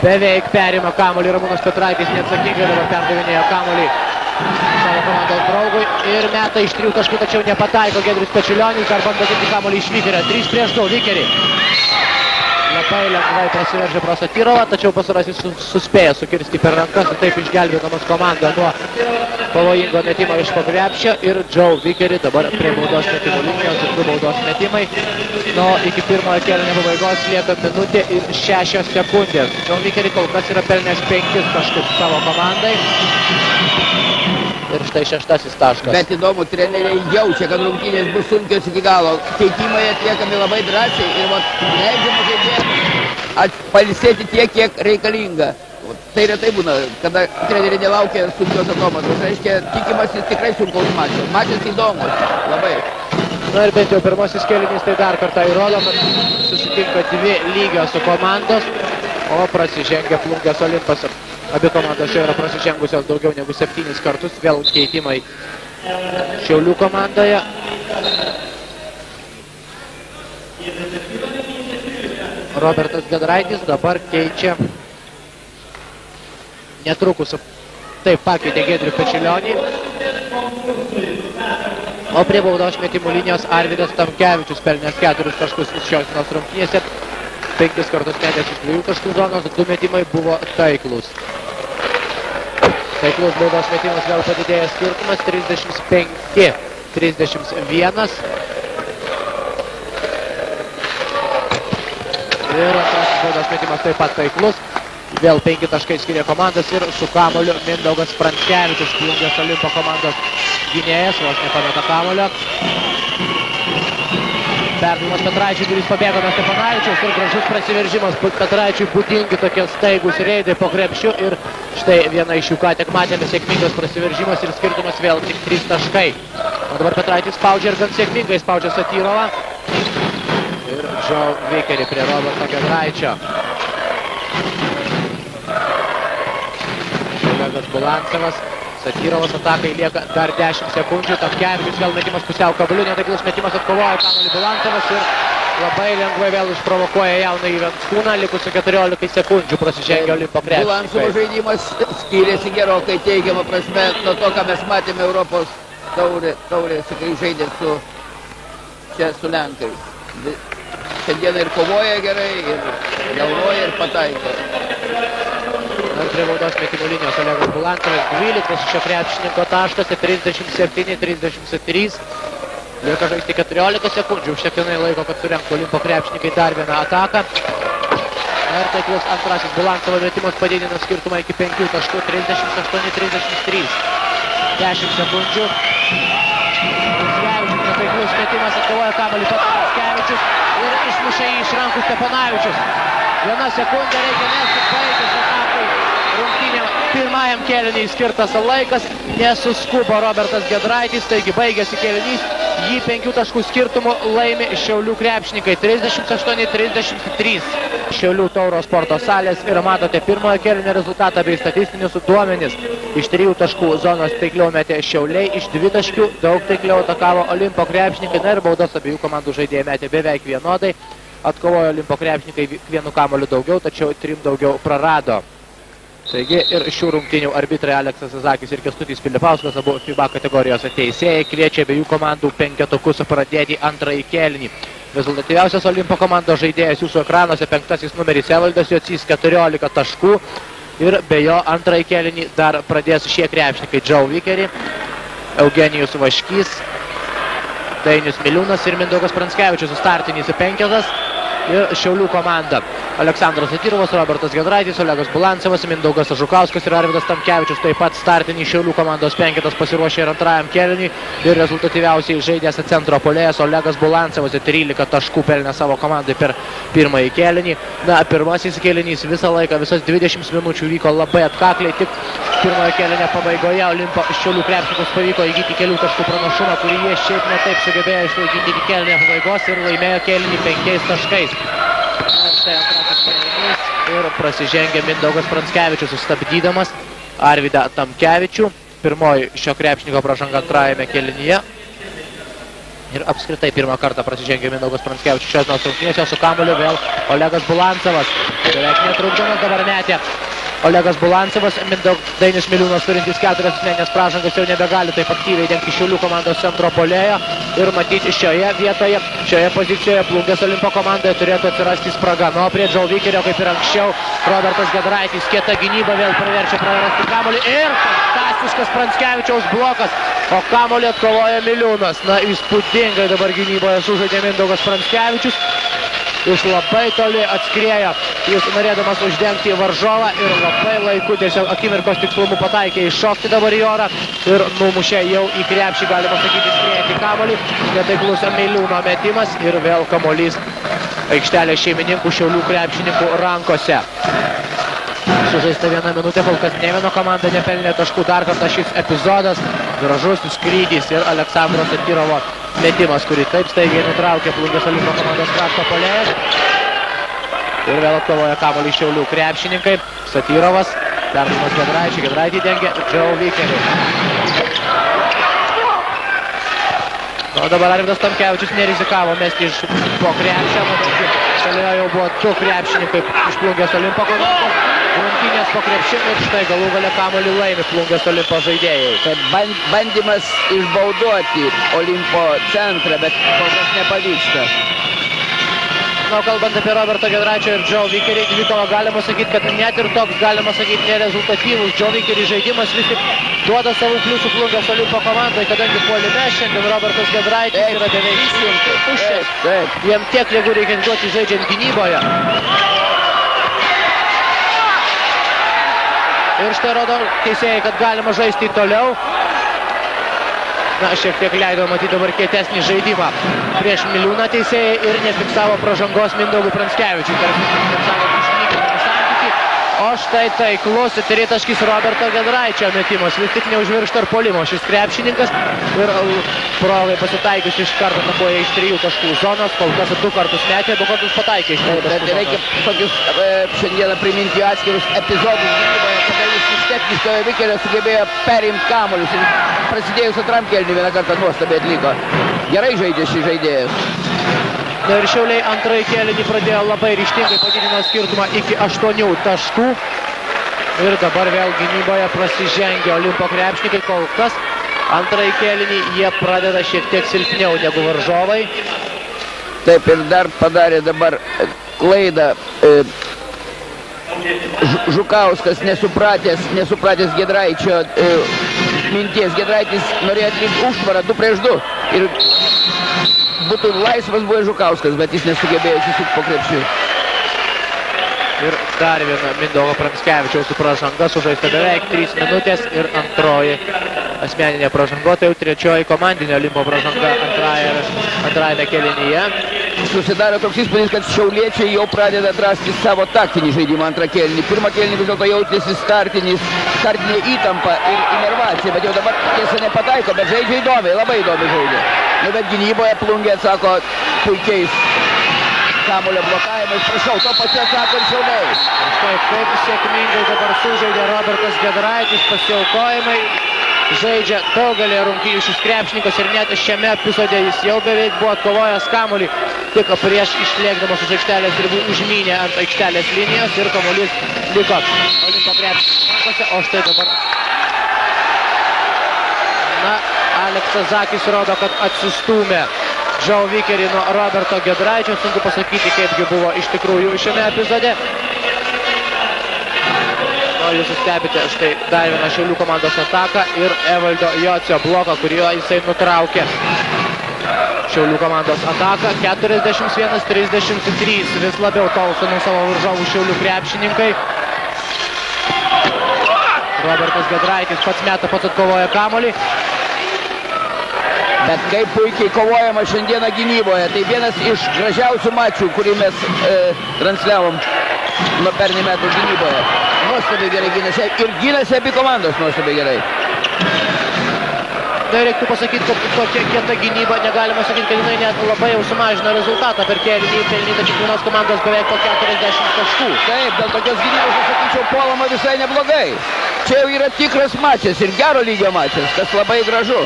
S2: beveik perima kamuolį Ramūnas Petraitis, neatsakingai dabar perdavinėjo kamuolį savo komandos draugui ir meta iš 3 taškų, tačiau nepataiko Giedrius Pečilionis, dar bando ginti kamuolį iš Vikerio. 3-2 Vikerį. Labai lengvai prasiveržė pro Satyrovą, tačiau pasarasis suspėjo sukirsti per rankas ir taip išgelbėdamas komandą nuo pavojingo metimo iš po krepšio ir Joe Vikerį dabar prie baudos metimų linijos ir 2 baudos metimai. Nu, iki pirmojo kėlinio pabaigos lieka minutė ir 6 sekundės. Joe Vikerį kol kas yra pelnęs 5 taškus savo komandai. Ir štai 6 taškas.
S3: Bet įdomu, treneriai jaučia, kad rungtynės bus sunkios iki galo. Keitimai atliekami labai drąsiai ir leidžiama žaidėjams pailsėti tiek, kiek reikalinga. Tai retai būna, kada treneriai nelaukia sunkios atomatos. Reiškia, tikimasi tikrai sunkaus mačo. Mačas įdomus, labai.
S2: Na ir bent jau pirmasis kėlinys tai dar kartą įrodo, kad susitinka 2 lygios komandos, o prasižengia Plungės Olimpas. Abi komandos jau yra prasižengusios daugiau negu 7 kartus, vėl keitimai Šiaulių komandoje. Robertas Giedraitis dabar keičia netrukus taip pakeitė Giedrių Pečilionį. O prie baudos metimų linijos Arvydas Tamkevičius pelnęs 4 taškus šios dienos rungtynėse. 5 kartus metęs iš 2 taškų zonos, 2 metimai buvo taiklus. Taiklus baudos metimas vėl padidėjęs skirtumas 35-31. Ir antrasis baudos metimas taip pat taiklus. Vėl 5 taškai skiria komandas ir su kamuoliu Mindaugas Pranckevičius, Plungės Olimpo komandos gynėjas, vos nepameta kamuolio. Perdavimas Petraičiui, kuris pabėgo nuo Stepanavičiaus ir gražus prasiveržimas. Petraičiui būdingi tokie staigus reidai po krepšiu ir štai viena iš jų ką tik matėme, sėkmingas prasiveržimas ir skirtumas vėl tik 3 taškai. O dabar Petraitis spaudžia ir gan sėkmingai spaudžia Satyrovą. Ir Joe Vikerį prie Roberto Giedraičio. Olegas Bulancevas. Satyrovas atakai lieka dar 10 sekundžių. Tamkevičius vėl metimas pusiau kabliu, netaiklus metimas atkovoja kamuolį Bulancevas ir labai lengvai vėl išprovokuoja jaunąjį Venckūną. Likusių 14 sekundžių prasižengia Olimpo krepšininkai.
S3: Bulancevo žaidimas skyrėsi gerokai teigiamą prasme nuo to, ką mes matėme Europos taurėse, kai žaidė su Lenkais. Šiandieną ir kovoja gerai, ir galvoja, ir pataiko.
S2: Prie baudos metimų linijos Olegas Bulancevas 12 šio krepšininko taškas, 37-33. Lieka žaisti 14 sekundžių, užtektinai laiko, kad surenktų Olimpo krepšininkai dar vieną ataką. Ir taiklus antrasis Bulancevo metimas padidina skirtumą iki 5 taškų, 38-33. 10 sekundžių. Pranckevičius netaiklus metimas, atkovoja kamuolį Pranckevičius ir išmušė jį iš rankų Stepanavičius. 1 sekundė reikia, nes baigėsi atakai. Rungtynėm pirmajam kėliniui skirtas laikas, nesuskubo Robertas Giedraitis, taigi baigėsi kėlinys, jį 5 taškų skirtumų laimi Šiaulių krepšininkai 38-33. Šiaulių Tauro sporto salės ir matote pirmojo kėlinio rezultatą bei statistinius duomenis. Iš 3 taškų zonos taikliau metė Šiauliai, iš 2 taškių daug taikliau atakavo Olimpo krepšininkai, na ir baudas abiejų komandų žaidėjai metė beveik vienodai. Atkovojo Olimpo krepšininkai 1 kamuoliu daugiau, tačiau 3 daugiau prarado. Taigi ir šių rungtynių arbitrai Aleksas Azakis ir Kęstutis Pilipauskas, abu FIBA kategorijos teisėjai, kviečia abiejų komandų penketukus pradėti antrąjį kėlinį. Rezultatyviausias Olimpo komandos žaidėjas jūsų ekranuose 5 numeris Evaldas Jocys 14 taškų ir be jo antrąjį kėlinį dar pradės šie krepšininkai Joe Vikerį, Eugenijus Vaškys, Dainius Miliūnas ir Mindaugas Pranckevičius startinis penketas. Ir Šiaulių komanda. Aleksandras Satyrovas, Robertas Giedraitis, Olegas Bulancevas, Mindaugas Žukauskas ir Arvydas Tamkevičius. Taip pat startinį Šiaulių komandos penketas pasiruošė ir antrajam kėliniui. Ir rezultatyviausiai žaidęs centro puolėjas Olegas Bulancevas 13 taškų pelnė savo komandai per pirmąjį kėlinį. Na, pirmasis kėlinys visą laiką, visas 20 minučių vyko labai atkakliai. Tik pirmojo kėlinio pabaigoje Olimpo Šiaulių krepšininkus pavyko įgyti kelių taškų pranašumą, kurį jie šiaip netaip sugebėjo išlaikyti iki kėlinio pabaigos ir laimėjo kėlinį 5 taškais. Štai antrasis kėlinys ir prasižengė Mindaugas Pranckevičius sustabdydamas Arvydą Tamkevičių. Pirmoji šio krepšininko pražanga antrajame kėlinyje. Ir apskritai pirmą kartą prasižengė Mindaugas Pranckevičius šios dienos rungtynėse, su kamuoliu vėl Olegas Bulancevas. Beveik netrukdomas dabar metė Olegas Bulancevas, Dainis Miliūnas turintis 4 asmeninės pražangas jau nebegali taip aktyviai dengti Šiaulių komandos centro puolėjo. Ir matyti šioje vietoje, šioje pozicijoje Plungės Olimpo komandoje turėtų atsirasti spraga. Nu, prie Joe Vikerio, kaip ir anksčiau, Robertas Giedraitis, kieta gynyba vėl praverčia prarasti kamuolį ir fantastiškas Pranckevičiaus blokas, o kamuolį atkovoja Miliūnas. Na, įspūdingai dabar gynyboje sužaidė Mindaugas Pranckevičius. Iš labai toli atskriejo, jis norėdamas uždengti varžovą ir labai laiku tiesiog akimirkos tikslumu pataikė iššokti dabar į orą ir numušė jau į krepšį, galima sakyti, skriejantį kamuolį. Netaiklus Miliūno metimas ir vėl kamuolys aikštelės šeimininkų Šiaulių krepšininkų rankose. Sužaista 1 minutė, kol kas ne viena komanda nepelnė taškų. Dar kartą šis epizodas, gražus skrydis ir Aleksandro Satyrovo metimas, kurį taip staigiai nutraukė Plungės Olimpo komandos krašto puolėjas. Ir vėl atkovoja kamuolį Šiaulių krepšininkai. Satyrovas, perdavimas Giedraičiui, Giedraitį dengia Joe Vikerį. O dabar Arvydas Tamkevičius nerizikavo mesti iš po krepšio. Šalia jau buvo 2 krepšininkai iš Plungės Olimpo komandos. Rungtynės po krepšiu ir štai galų gale kamuolį laimi Plungės Olimpo žaidėjai.
S3: Tai bandymas išbauduoti Olimpo centrą, bet kol kas nepavyksta.
S2: Na, kalbant apie Roberto Giedraičio ir Joe Vikerį dvikovą, galima sakyti, kad net ir toks, galima sakyti, nerezultatyvus Joe Vikerį žaidimas vis tik duoda savų pliusų Plungės Olimpo komandai, kadangi puolime šiandien Robertas Giedraitis yra beveik tuščias. Jiem tiek jėgų reikia duoti žaidžiant gynyboje. Ir štai rodo teisėjai, kad galima žaisti toliau. Na, šiek tiek leido matyti dabar kietesnį žaidimą prieš Miliūną teisėjai ir nefiksavo pražangos Mindaugui Pranckevičiui. O štai taiklus tritaškis Roberto Giedraičio metimas. Vis tik neužvirš tarp puolimo šis krepšininkas. Ir progai pasitaikius iš karto tapoja iš 3 taškų zonos. Kol kas 2 kartus metė, 2 kartus pataikė iš 3 taškų.
S3: Reikia tokius šiandieną priminti atskirus epizodus gynyboje, kada jis iš techniškojo Vikerio sugebėjo perimti kamuolius. Ir prasidėjus antram kėliniui vieną kartą nuostabiai atliko. Gerai žaidė šį žaidėjas.
S2: Na ir Šiauliai antrąjį kėlinį pradėjo labai ryžtingai, padidino skirtumą iki 8 taškų. Ir dabar vėl gynyboje prasižengia Olimpo krepšininkai. Kol kas antrąjį kėlinį jie pradeda šiek tiek silpniau negu varžovai.
S3: Taip ir dar padarė dabar klaidą Žukauskas, nesupratęs Giedraičio minties. Giedraitis norėjo atlikti užtvarą 2 prieš 2. Ir būtų laisvas buvo Žukauskas, bet jis nesugebėjo įsisukti po krepšiu.
S2: Ir dar viena Mindaugo Pranckevičiaus pražanga, sužaista beveik 3 minutės ir antroji asmeninė pražanga, tai jau trečioji komandinė Olimpo pražanga antrajame kėlinyje.
S3: Susidaro toks įspūdis, kad šiauliečiai jau pradeda atrasti savo taktinį žaidimą antrą kėlinį. Pirmą kėlinį vis dėlto jautėsi startinė įtampa ir inervacija, bet jau dabar tiesa nepataiko, bet žaidžia įdomiai, labai įdomiai žaidžia. Nu, bet gynyboje Plungė atsako puikiais kamuolio blokavimais. Prašau, to pačiu atsako ir Šiauliai.
S2: Štai kaip sėkmingai dabar sužaidė Robertas Giedraitis, pasiaukojimai. Žaidžia daugelį rungtynių šis krepšininkas ir net šiame epizode jis jau beveik buvo atkovojęs kamuolį. Tik prieš išlėkdamas už aikštelės ribų užmynė ant aikštelės linijos ir kamuolys liko Olimpo krepšininkose. O štai dabar Aleksas Zakis rodo, kad atsistūmė Joe Vikerį nuo Roberto Giedraičio. Sunku pasakyti, kaipgi buvo iš tikrųjų šiame epizode. Jūs stebite štai dar vieną Šiaulių komandos ataką ir Evaldo Jocio bloką, kurio jisai nutraukė. Šiaulių komandos ataką 41-33, vis labiau tolsta nuo savo varžovų Šiaulių krepšininkai. Robertas Giedraitis pats meta, pats atkovoja kamuolį.
S3: Bet kaip puikiai kovojama šiandieną gynyboje. Tai vienas iš gražiausių mačų, kurį mes transliavom nuo pernai metų gynyboje. Nuostabiai gerai gynėsi ir gynėsi abi komandos nuostabiai gerai.
S2: Tai reiktų pasakyti, kad tokia kieta gynyba, negalima sakyti, kad jinai net labai jau sumažino rezultatą per kėlinį, pelnyta kiekvienos komandos beveik po 40 taškų.
S3: Taip, dėl tokios gynybos, aš sakyčiau, puolama visai neblogai. Čia jau yra tikras mačas ir gero lygio mačas, kas labai gražu.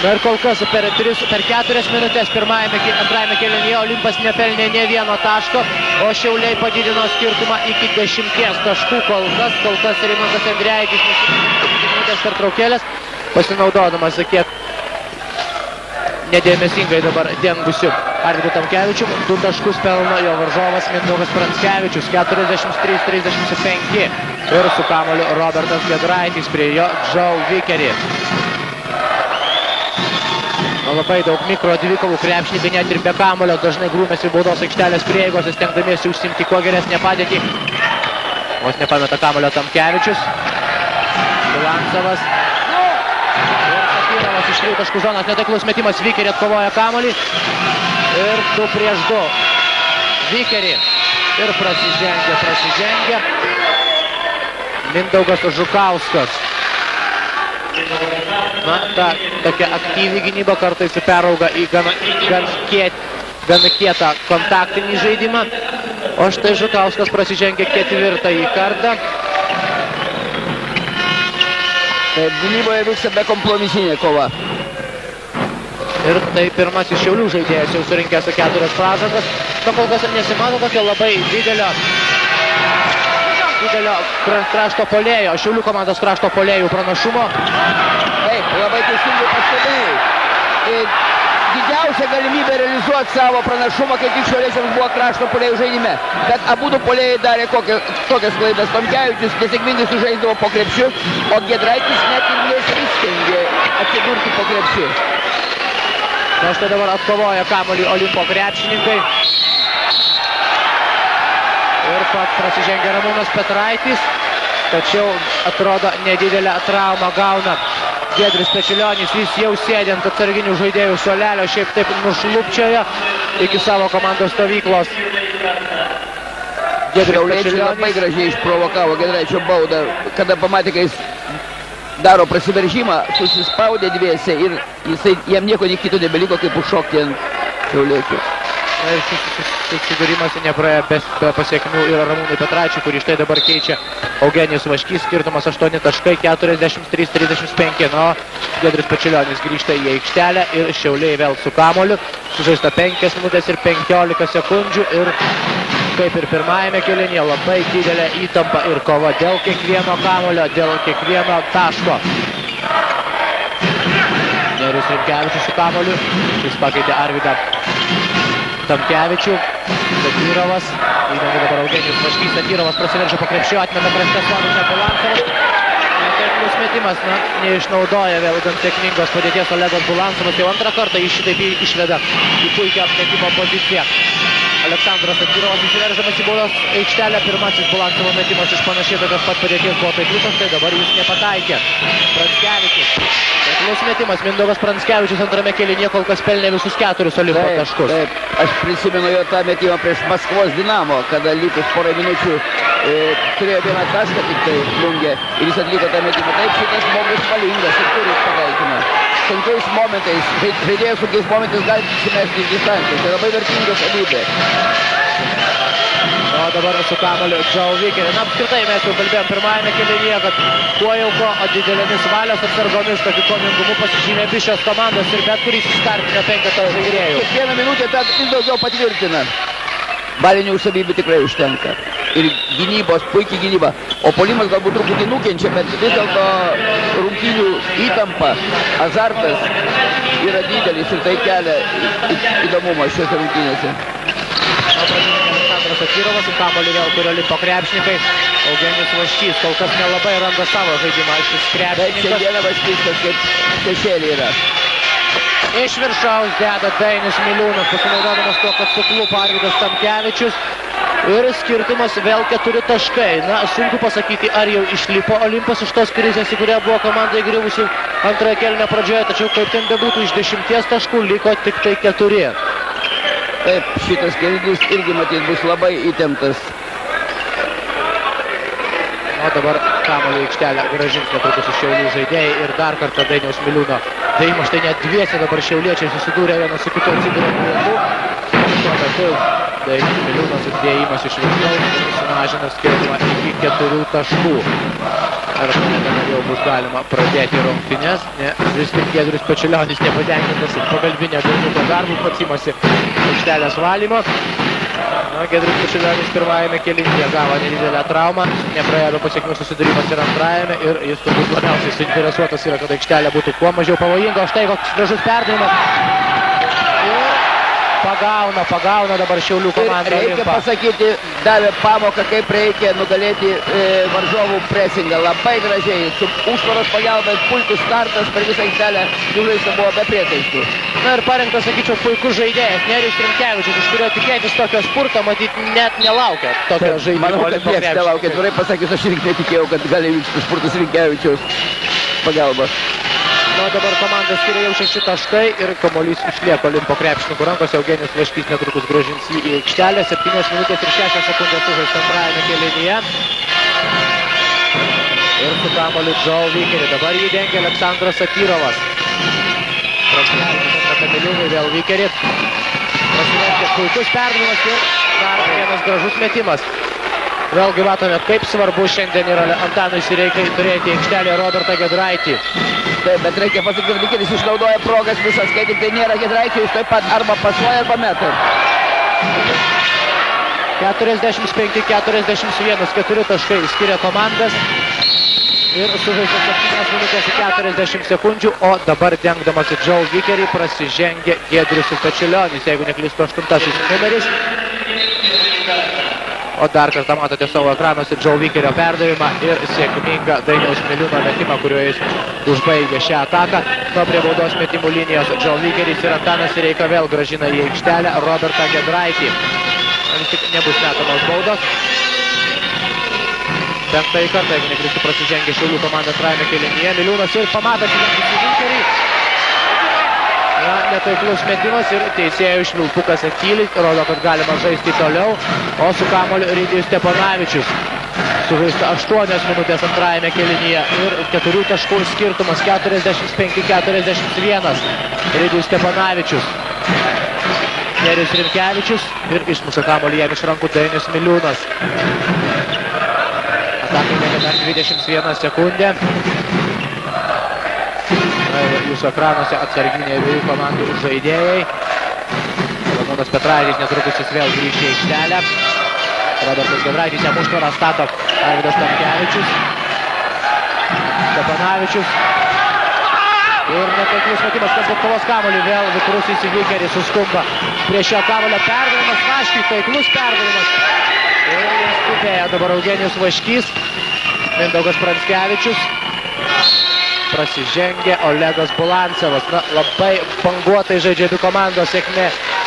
S2: Na ir kol kas per 4 minutės antrajame kėlinyje Olimpas nepelnė nė vieno taško, o Šiauliai padidino skirtumą iki 10 taškų. Kol kas Rimantas Endriaitis minutės pertraukėlės, pasinaudodamas kiek nedėmesingai dabar dengusiu Arvydu Tamkevičium. 2 taškus pelno jo varžovas Mindaugas Pranckevičius, 43-35. Ir su kamuoliu Robertas Giedraitis, prie jo Joe Vikerį. Labai daug mikro dvikovų krepšininkai net ir be kamuolio dažnai grūmėsi baudos aikštelės prieigose, stengdamiesi užsimti kuo geresnę padėtį. Vos nepameta kamuolio Tamkevičius. Bilancovas. Ir Safirovas iš 3 taškų zonos, netaiklus metimas, Vikerį atkovoja kamuolį. Ir 2 prieš 2. Vikerį. Ir prasižengia. Mindaugas Žukauskas. Na, tokia aktyvi gynyba kartais perauga į gan kietą kontaktinį žaidimą. O štai Žukauskas prasižengia 4. kartą.
S3: Taip, gynyboje vyksta bekompromisinė kova.
S2: Ir tai pirmasis Šiaulių žaidėjas jau surinkęs 4 pražangas. Na, kol kas nesimato tokio labai didelio didelio krašto puolėjo, Šiaulių komandos krašto puolėjų pranašumo.
S3: Taip, labai teisingai pastebėjai. Didžiausia galimybė realizuoti savo pranašumą, kai tik šiauliečiams buvo krašto puolėjų žaidime. Bet abudu puolėjai darė tokias klaidas. Tomkevičius nesėkmingai sužaisdavo po krepšiu, o Giedraitis net ir nesistengė atsidurti po krepšiu.
S2: Na štai dabar atkovoja kamuolį Olimpo krepšininkai. Ir pats prasižengia Ramūnas Petraitis, tačiau atrodo nedidelę traumą gauna Giedrius Pečilionis, jis jau sėdė ant atsarginių žaidėjų suolelio, šiaip taip nušlupčioja iki savo komandos stovyklos.
S3: Šiauliečiai labai gražiai išprovokavo Giedraičio baudą, kada pamatė, kai jis daro prasiveržimą, susispaudė dviese ir jam nieko kito nebeliko, kaip užšokti ant šiauliečių.
S2: Susidūrimas nepraėjo be pasiekmių ir Ramūnui Petraičiui, kurį štai dabar keičia Eugenijus Vaškys, skirtumas 8 taškai, 43-35. Nu, Giedrius Pečilionis grįžta į aikštelę ir Šiauliai vėl su kamuoliu. Sužaista 5 minutės ir 15 sekundžių ir kaip ir pirmajame kėlinyje labai didelė įtampa ir kova dėl kiekvieno kamuolio, dėl kiekvieno taško. Nerijus Rimkevičius su kamuoliu, jis pakeitė Arvydą Tomkevičių, Satyrovas, įdengia dabar Eugenijus Vaškys, Satyrovas prasiveržia po krepšiu, atmeta prastas Vladimir Bulancovas. Netaiklus metimas, neišnaudoja vėl gan sėkmingos padėties Olegas Bulancovas, jau antrą kartą jis šitaip išveda į puikią apmetimo poziciją. Aleksandras Satyrovas įsiveržamas į baudos aikštelę, pirmasis Bulancovo metimas iš panašiai tokios pat padėties buvo taikliukas, tai dabar jis nepataikė. Pranskevičius. Taiklus metimas, Mindaugas Pranskevičius antrame kėlinyje kol kas pelnė visus 4 Olimpo taškus.
S3: Taip, aš prisimenu jo tą metimą prieš Maskvos Dinamo, kada likus porą minučių turėjo vieną tašką tik tai Plungė ir jis atliko tą metimą. Taip, šitas žmogus valingas ir turi pataikymą. Sunkiais momentais, žaidėjas sunkiais momentais gali įsimesti iš distancijos. Tai labai vertinga savybė.
S2: O dabar su kamuoliu Joe Vickeri. Na, apskritai mes jau kalbėjom pirmajame kėlinyje, kad kuo jau ko didelėmis valios atsargomis, tokiu kovingumu pasižymė abi šios komandos ir bet kuris startinio 5 žaidėjų.
S3: Kiekvieną minutę tą vis daugiau patvirtina. Balinių savybių tikrai užtenka. Ir gynybos, puikiai gynyba. O puolimas galbūt truputį nukenčia, bet vis dėlto rungtynių įtampa, azartas yra didelis ir tai kelia įdomumą šiose rungtynėse.
S2: Aleksandras Satyrovas su kamuoliu vėl turi Olimpo krepšininkai. Eugenijus Vaškys kol kas nelabai randa savo žaidimą. Šis krepšininkas.
S3: Šiandieną Vaškys kažkaip šešėlį yra.
S2: Iš viršaus deda Dainius Miliūnas, pasinaudodamas tuo, kad suklupo Arvydas Tomkevičius. Ir skirtumas vėl 4 taškai. Na, sunku pasakyti, ar jau išlipo Olimpas iš tos krizės, į kurią buvo komanda įgriuvusi antrojo kėlinio pradžioje, tačiau kaip ten bebūtų, iš 10 taškų liko tik tai 4.
S3: Taip, šitas kėlinys irgi matyt bus labai įtemptas.
S2: O dabar kamuolį aikštelę grąžins netrukus iš Šiaulių žaidėjai ir dar kartą Dainiaus Miliūno dėjimas. Štai net dviese dabar šiauliečiai susidūrė vienas su kitu atsidūrė prie. Tuo metu Dainius Miliūnas atdėjimas iš viršaus sumažina skirtumą iki 4 taškų. Ar dabar jau bus galima pradėti rungtynes? Ne, vis tik Giedrius Pečilionis nepatenkintas pagalbinio berniuko darbų, pats imasi aikštelės valymo. Na, Giedrius Pečilionis pirmajame kėlinyje gavo nedidelę traumą, nepraėjo be pasiekmių susidūrimas ir antrajame ir jis turbūt labiausiai suinteresuotas yra, kad aikštelė būtų kuo mažiau pavojinga. Štai koks gražus perdavimas. Pagauna dabar Šiaulių komanda.
S3: Reikia pasakyti, davė pamoką, kaip reikia nugalėti varžovų presingą. Labai gražiai, su užtvaros pagalba, puikus startas per visą aikštelę, sužaista buvo be priekaištų.
S2: Na ir parengtas, sakyčiau, puikus žaidėjas, Nerijus Rimkevičius, iš kurio tikėtis tokio spurto, matyt, net nelaukia tokio žaidimo.
S3: Manau, kad nieks nelaukia. Tvarai pasakys, aš irgi netikėjau, kad gali vykti spurtas Rimkevičiaus pagalba.
S2: Na, dabar komanda skiria jau 6 taškai ir kamuolys išlieka Olimpo krepšininkų rankose. Eugenijus Vaškys netrukus grąžins jį į aikštelę. 7 minutės ir 6 sekundės sužaista antrajame kėlinyje. Ir su kamuoliu Joe Vickeri. Dabar jį dengia Aleksandras Satyrovas. Miliūnai vėl Vickeri. Prasilenkė puikus perdavimas ir dar vienas gražus metimas. Vėlgi matome, kaip svarbu šiandien yra Antanui Sireikai turėti aikštelėje Robertą Giedraitį.
S3: Taip, bet reikia pasakyti, kad Vickeris išnaudoja progas visas, kai tik tai nėra Giedraičio, jis taip pat arba pasuoja, arba meta.
S2: 45-41, 4 taškai skiria komandas. Ir sužaistas 7 minutės 40 sekundžių, o dabar dengdamas Joe Vickerį prasižengė Giedrius Pečiulionis, jeigu neklystu 8 numeris. O dar kartą matote savo ekranuose Joe Vickerio perdavimą ir sėkmingą Dainiaus Miliūno metimą, kuriuo jis užbaigė šią ataką. Nuo prie baudos metimų linijos Joe Vickeris ir Antanas Sireika vėl grąžina į aikštelę Robertą Giedraitį. Vis tik nebus metamos baudos. Penktąjį kartą, jeigu neklystu, prasižengė Šiaulių komandos antrajame kėlinyje. Miliūnas ir pamato įsilenkusį Vickerį. Netaiklus metimas ir teisėjų švilpukas akyli, rodo, kad galima žaisti toliau. O su kamuoliu Rydijus Steponavičius. Sužaista 8 minutės antrajame kėlinyje ir 4 taškų skirtumas 45-41. Rydijus Steponavičius. Nerijus Rimkevičius ir išmuša kamuolį jam iš rankų Dainius Miliūnas. Atakai lieka dar 21 sekundė. Jūsų ekranuose atsarginiai abiejų komandų žaidėjai. Ramūnas Petraitis netrukus jis vėl grįžti į aikštelę. Robertas Giedraitis jam užtvarą stato Arvydas Tamkevičius. Steponavičius. Ir netaiklus metimas, kas atkovos kamuolį vėl vikrusis į Vickerį suskumba. Prie šio kamuolio perdavimas Vaškiui, taiklus perdavimas. Ir jis skubėjo dabar Eugenijus Vaškys. Mindaugas Pranskevičius. Prasižengė Olegas Bulancevas. Na, labai banguotai žaidžia abi komandos,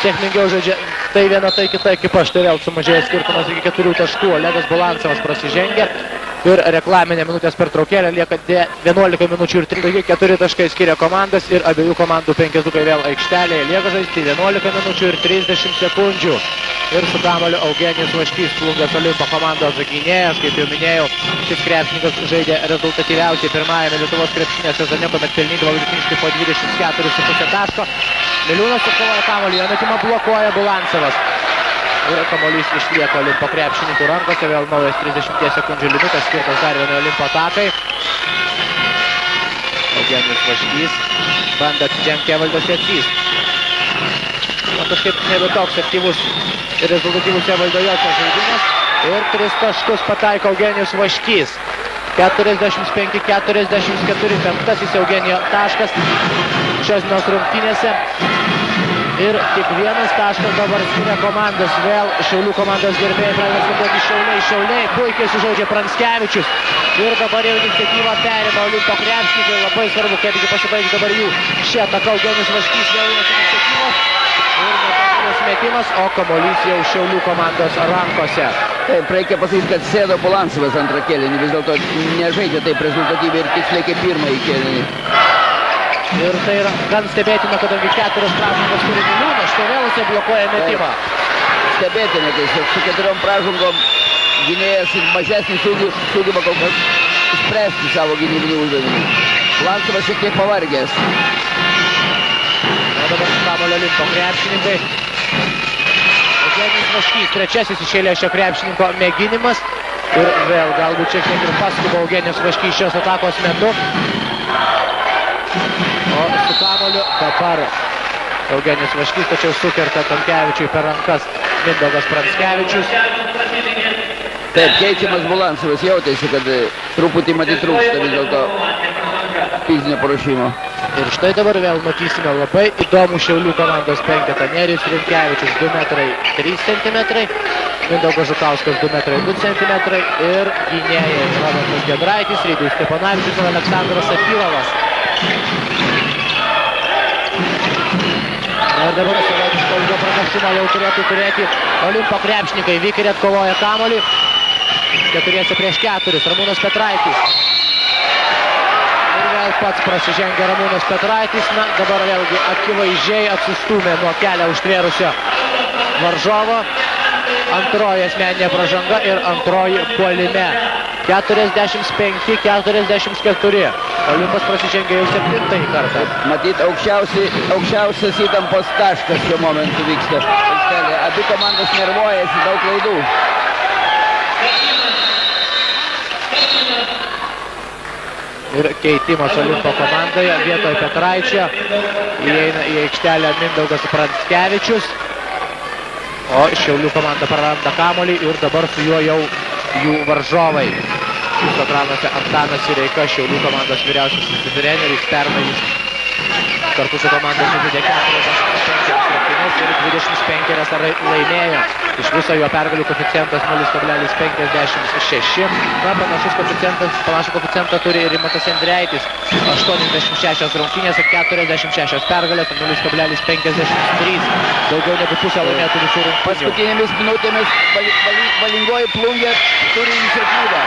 S2: sėkmingiau žaidžia tai viena, tai kita ekipa. Štai vėl sumažėjo skirtumas iki 4 taškų. Olegas Bulancevas prasižengė. Ir reklaminė minutės pertraukėlė lieka 11 minučių ir 4 taškai skiria komandas ir abiejų komandų penketukai vėl aikštelėje. Lieka žaisti 11 minučių ir 30 sekundžių. Ir su kamuoliu Eugenijus Vaškys, Plungės Olimpo komandos gynėjas, kaip jau minėjau, šis krepšininkas žaidė rezultatyviausiai pirmajame Lietuvos krepšinio sezone, kuomet pelnydavo vidutiniškai po 24,5 taško. Miliūnas atkovoja kamuolį, jo metimą blokuoja Bulancevas. Ir kamuolys išlieka Olimpo krepšininkų rankose, vėl naujas 30 sekundžių limitas skirtas dar vienai Olimpo atakai. Eugenijus Vaškys bando atsidengti Evaldas Jacys. Kažkaip nebe toks aktyvus ir rezultatyvus Evaldo Jocio žaidimas. Ir 3 taškus pataiko Eugenijus Vaškys. 45-44, 5 Eugenijo taškas šios dienos rungtynėse. Ir tik 1 taškas dabar skiria komandas. Vėl Šiaulių komandos gerbėjai pradeda skambėti Šiauliai. Puikiai sužaidžia Pranskevičius. Ir dabar jau iniciatyvą perima Olimpo krepšininkai. Labai svarbu, kaipgi pasibaigs dabar jų ši ataka. Eugenijus Vaškys vėl iniciatyvos. Ir netaiklus metimas, o kamuolys jau Šiaulių komandos rankose.
S3: Taip, reikia pasakyti, kad sėdo Bulancevas antrą kėlinį. Vis dėlto nežaidžia taip rezultatyviai ir tiksliai kaip pirmąjį kėlinį.
S2: Ir tai yra gan stebėtina, kadangi 4 pražangos turi Miliūnas, štai vėl jisai blokuoja metimą.
S3: Stebėtina, tiesiog su 4 pražangom gynėjas mažesnį sugeba kol kas išspręsti savo gynybinį uždavinį. Bulancevas šiek tiek pavargęs.
S2: O dabar su kamuolio Olimpo krepšininkai. Eugenijus Vaškys, 3 iš eilės šio krepšininko mėginimas. Ir vėl galbūt šiek tiek ir paskuba Eugenijus Vaškys šios atakos metu. O su kamuoliu dabar Eugenijus Vaškys, tačiau sukerta Tamkevičiui per rankas Mindaugas Pranskevičius.
S3: Taip, keičiamas Bulancevas, jautėsi, kad truputį matyt trūksta vis dėlto fizinio paruošimo.
S2: Ir štai dabar vėl matysime labai įdomų Šiaulių komandos penketą. Nerijus Rimkevičius 2 metrai 3 centimetrai, Mindaugas Žukauskas 2 metrai 2 centimetrai ir gynėjai Robertas Giedraitis, Rydijus Steponavičius ir Aleksandras Safirovas. Ir dabar savotiško ilgo pranašumą jau turėtų turėti Olimpo krepšininkai. Vickerį atkovoja kamuolį. 4 prieš 4. Ramūnas Petraitis. Ir vėl pats prasižengia Ramūnas Petraitis. Na, dabar vėlgi akivaizdžiai atsistūmė nuo kelią užtvėrusio varžovo. Antroji asmeninė pražanga ir antroji puolime. 45-44. Olimpas prasižengia jau 7 kartą.
S3: Matyt, aukščiausias įtampos taškas šiuo momentu vyksta. Abi komandos nervuojasi, daug klaidų.
S2: Ir keitimas Olimpo komandoje. Vietoj Petraičio įeina į aikštelę Mindaugas Pranskevičius. O Šiaulių komanda praranda kamuolį ir dabar su juo jau jų varžovai. Jūsų ekranuose Antanas Sireika, Šiaulių komandos vyriausiasis treneris, pernai jis kartu su komanda sužaidė 45 rungtynes ir 25 laimėjo. Iš viso jo pergalių koeficientas 0,56. Na, panašų koeficientą turi ir Rimantas Endreitis. 86 rungtynės ir 46 pergalės, 0,53. Daugiau negu pusę laimėtų visų rungtynių.
S3: Paskutinėmis minutėmis valingoji Plungė turi iniciatyvą.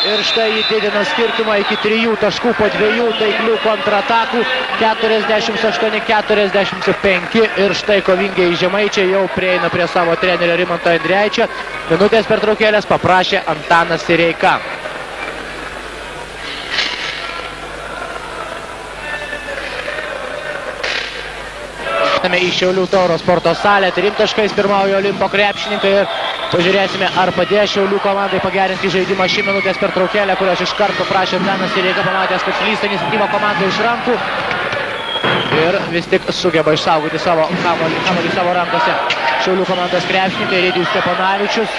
S2: Ir štai jį didina skirtumą iki 3 taškų po 2 taiklių kontratakų, 48-45. Ir štai kovingiai žemaičiai jau prieina prie savo trenerio Rimanto Endreičio. Minutės pertraukėlės paprašė Antanas Sireika. Į Šiaulių tauro sporto salę. 3 taškais pirmauja Olimpo krepšininkai ir pažiūrėsime, ar padės Šiaulių komandai pagerinti žaidimą šį minutės pertraukėlę, kurios iš karto prašė Antanas Sireika, pamatęs, kad slysta iniciatyva komandai iš rankų. Ir vis tik sugeba išsaugoti savo kamuolį savo rankose. Šiaulių komandos krepšininkai, Rėdijus Stepanavičius.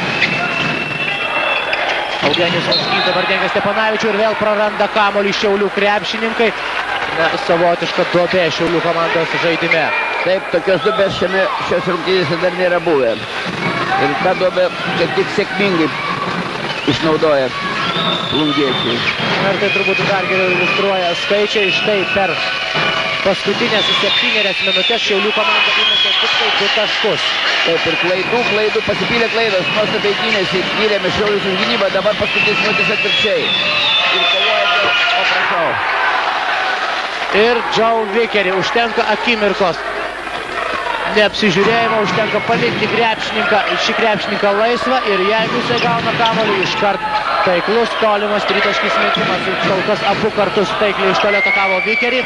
S2: Eugenijus Vaškys dabar dengia Stepanavičių ir vėl praranda kamuolį Šiaulių krepšininkai. Na, savotiška duobė Šiaulių komandos žaidime.
S3: Taip, tokios duobės šios rungtynėse dar nėra buvę. Ir tą duobę kaip tik sėkmingai išnaudoja plungiečiai.
S2: Ir tai turbūt dar geriau iliustruoja skaičiai. Štai per paskutinės 7 minutės Šiaulių komanda įmetė tik tai 2 taškus.
S3: Taip, ir klaidų, pasipylė klaidos. Nuostabiai gynėsi, gyrėme Šiaulius už gynybą, dabar paskutinės minutės atvirkščiai. Ir kovojate, o prašau.
S2: Ir Joe Vickery užtenka akimirkos. Neapsižiūrėjimo, užtenka palikti šį krepšininką laisvą ir jeigu jisai gauna kamuolį iškart taiklus, tolimas tritaškis metimas. Kol kas abu kartus taikliai iš toli atakavo Vickery.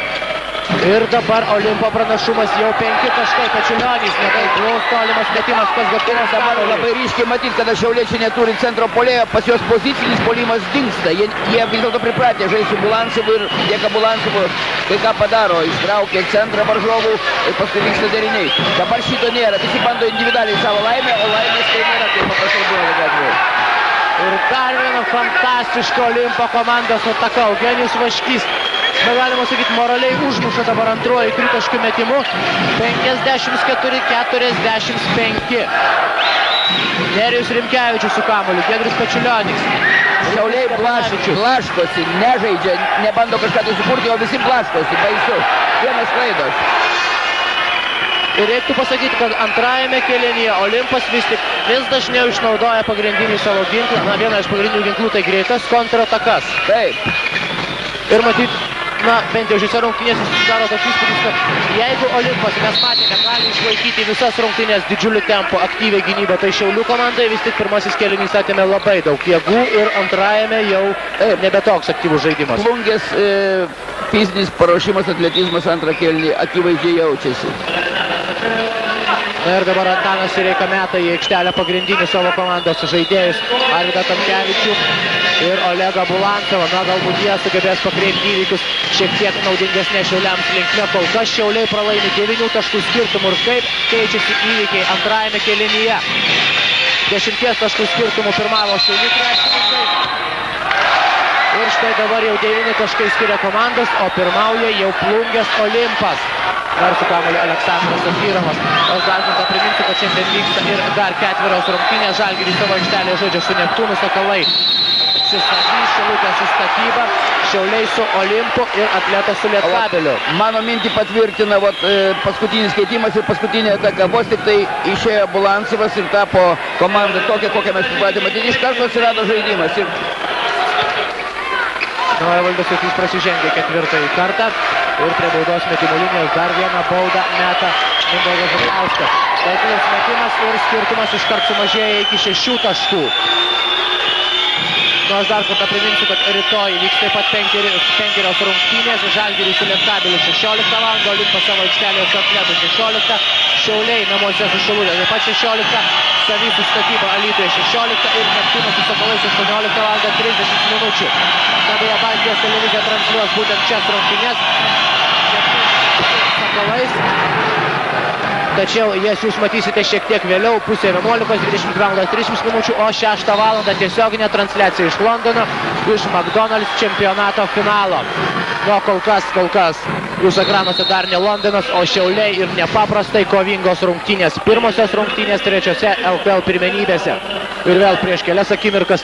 S2: Ir dabar Olimpo pranašumas jau 5 taškai. Pečiulionis netaiklus, tolimas metimas, kas gatavas kamuolį.
S3: Labai ryškiai matyti, kada šiauliečiai neturi centro puolėjo, pas juos pozicinis puolimas dingsta. Jie vis dėlto pripratę žaisti su Bulancevu ir dėka Bulancevu kai ką padaro, ištraukia centrą varžovų ir paskui vyksta deriniai. Dabar šito nėra, visi bando individualiai savo laimę, o laimės tai nėra, kaip paprastai buvo gatvėje.
S2: Ir dar viena fantastiška Olimpo komandos ataka. Eugenijus Vaškys, galima sakyti, moraliai užmuša dabar antruoju tritaškių metimu. 54-45. Nerijus Rimkevičius su kamuoliu, Giedrius Pečiulionis.
S3: Šiauliai blaškosi, nežaidžia, nebando kažką tai sukurti, o visi blaškosi, baisu. Vienas klaidos.
S2: Ir reiktų pasakyti, kad antrajame kėlinyje Olimpas vis dažniau išnaudoja pagrindinį savo ginklą. Na, viena iš pagrindinių ginklų tai greitas kontratakas.
S3: Taip.
S2: Ir matyt, na, bent jau šiose rungtynėse susidaro toks įspūdis, kad jeigu Olimpas, mes matėme, gali išlaikyti visas rungtynės didžiuliu tempu, aktyviai gynybą, tai Šiaulių komandai vis tik pirmasis kėlinys atėmė labai daug jėgų ir antrajame jau nebe toks aktyvus žaidimas.
S3: Plungės fizinis paruošimas, atletizmas antrą kėlinį akivaizdžiai jaučiasi.
S2: Na ir dabar Antanas Sireika meta į aikštelę pagrindinį savo komandos žaidėjus Arvydą Tamkevičių ir Olegą Bulancevą. Na, galbūt jie sugebės pakreipti įvykius šiek tiek naudingesnė Šiauliams linkme. Kol kas Šiauliai pralaimi 9 taškų skirtumų ir kaip keičiasi įvykiai antrajame kėlinyje. 10 taškų skirtumų pirmavo Šiaulių krepšininkai. Ir štai dabar jau 9 taškai skiria komandos, o pirmauja jau Plungės Olimpas. Dar su kamuoliu Aleksandras Zafirovas. Aš dar kartą priminsiu, kad šiandien vyksta ir dar 4 rungtynės. Žalgiris savo aikštelėje žaidžia su Neptūnu, Sakalai sustatys, Šilutė su Statyba, Šiauliai su Olimpu ir Atletas su Lietkabeliu.
S3: Mano mintį patvirtina paskutinis keitimas ir paskutinė ataka. Vos tik tai išėjo Bulancevas ir tapo komanda tokia, kokią mes pripratėme matyti. Iš karto atsirado žaidimas.
S2: Evaldas Jokys prasižengė 4. kartą ir prie baudos metimo linijos dar vieną baudą meta Mindaugas Žukauskas. Taiklus metimas ir skirtumas iškart sumažėja iki 6 taškų. Aš dar kartą priminsiu, kad rytoj vyks taip pat 5 rungtynės. Žalgiris su Lietkabeliu 16 val. Olimpas savo aikštelėje su Atletu 16. Šiauliai namuose su Šilutė taip pat 16. Savy su Statyba Alytuje 16 ir Neptūnas su Sakalais 18 val. 30 minučių. Beje, Baltijos televizija transliuos būtent šias rungtynės. Sakalais. tačiau jas jūs matysite šiek tiek vėliau, pusė 11:20 val. 30 minučių, o 6 val. Tiesioginė transliacija iš Londono, iš McDonald's čempionato finalo. No, kol kas jūsų ekranuose dar ne Londonas, o Šiauliai ir nepaprastai kovingos rungtynės. Pirmosios rungtynės trečiose LKL pirmenybėse. Ir vėl prieš kelias akimirkas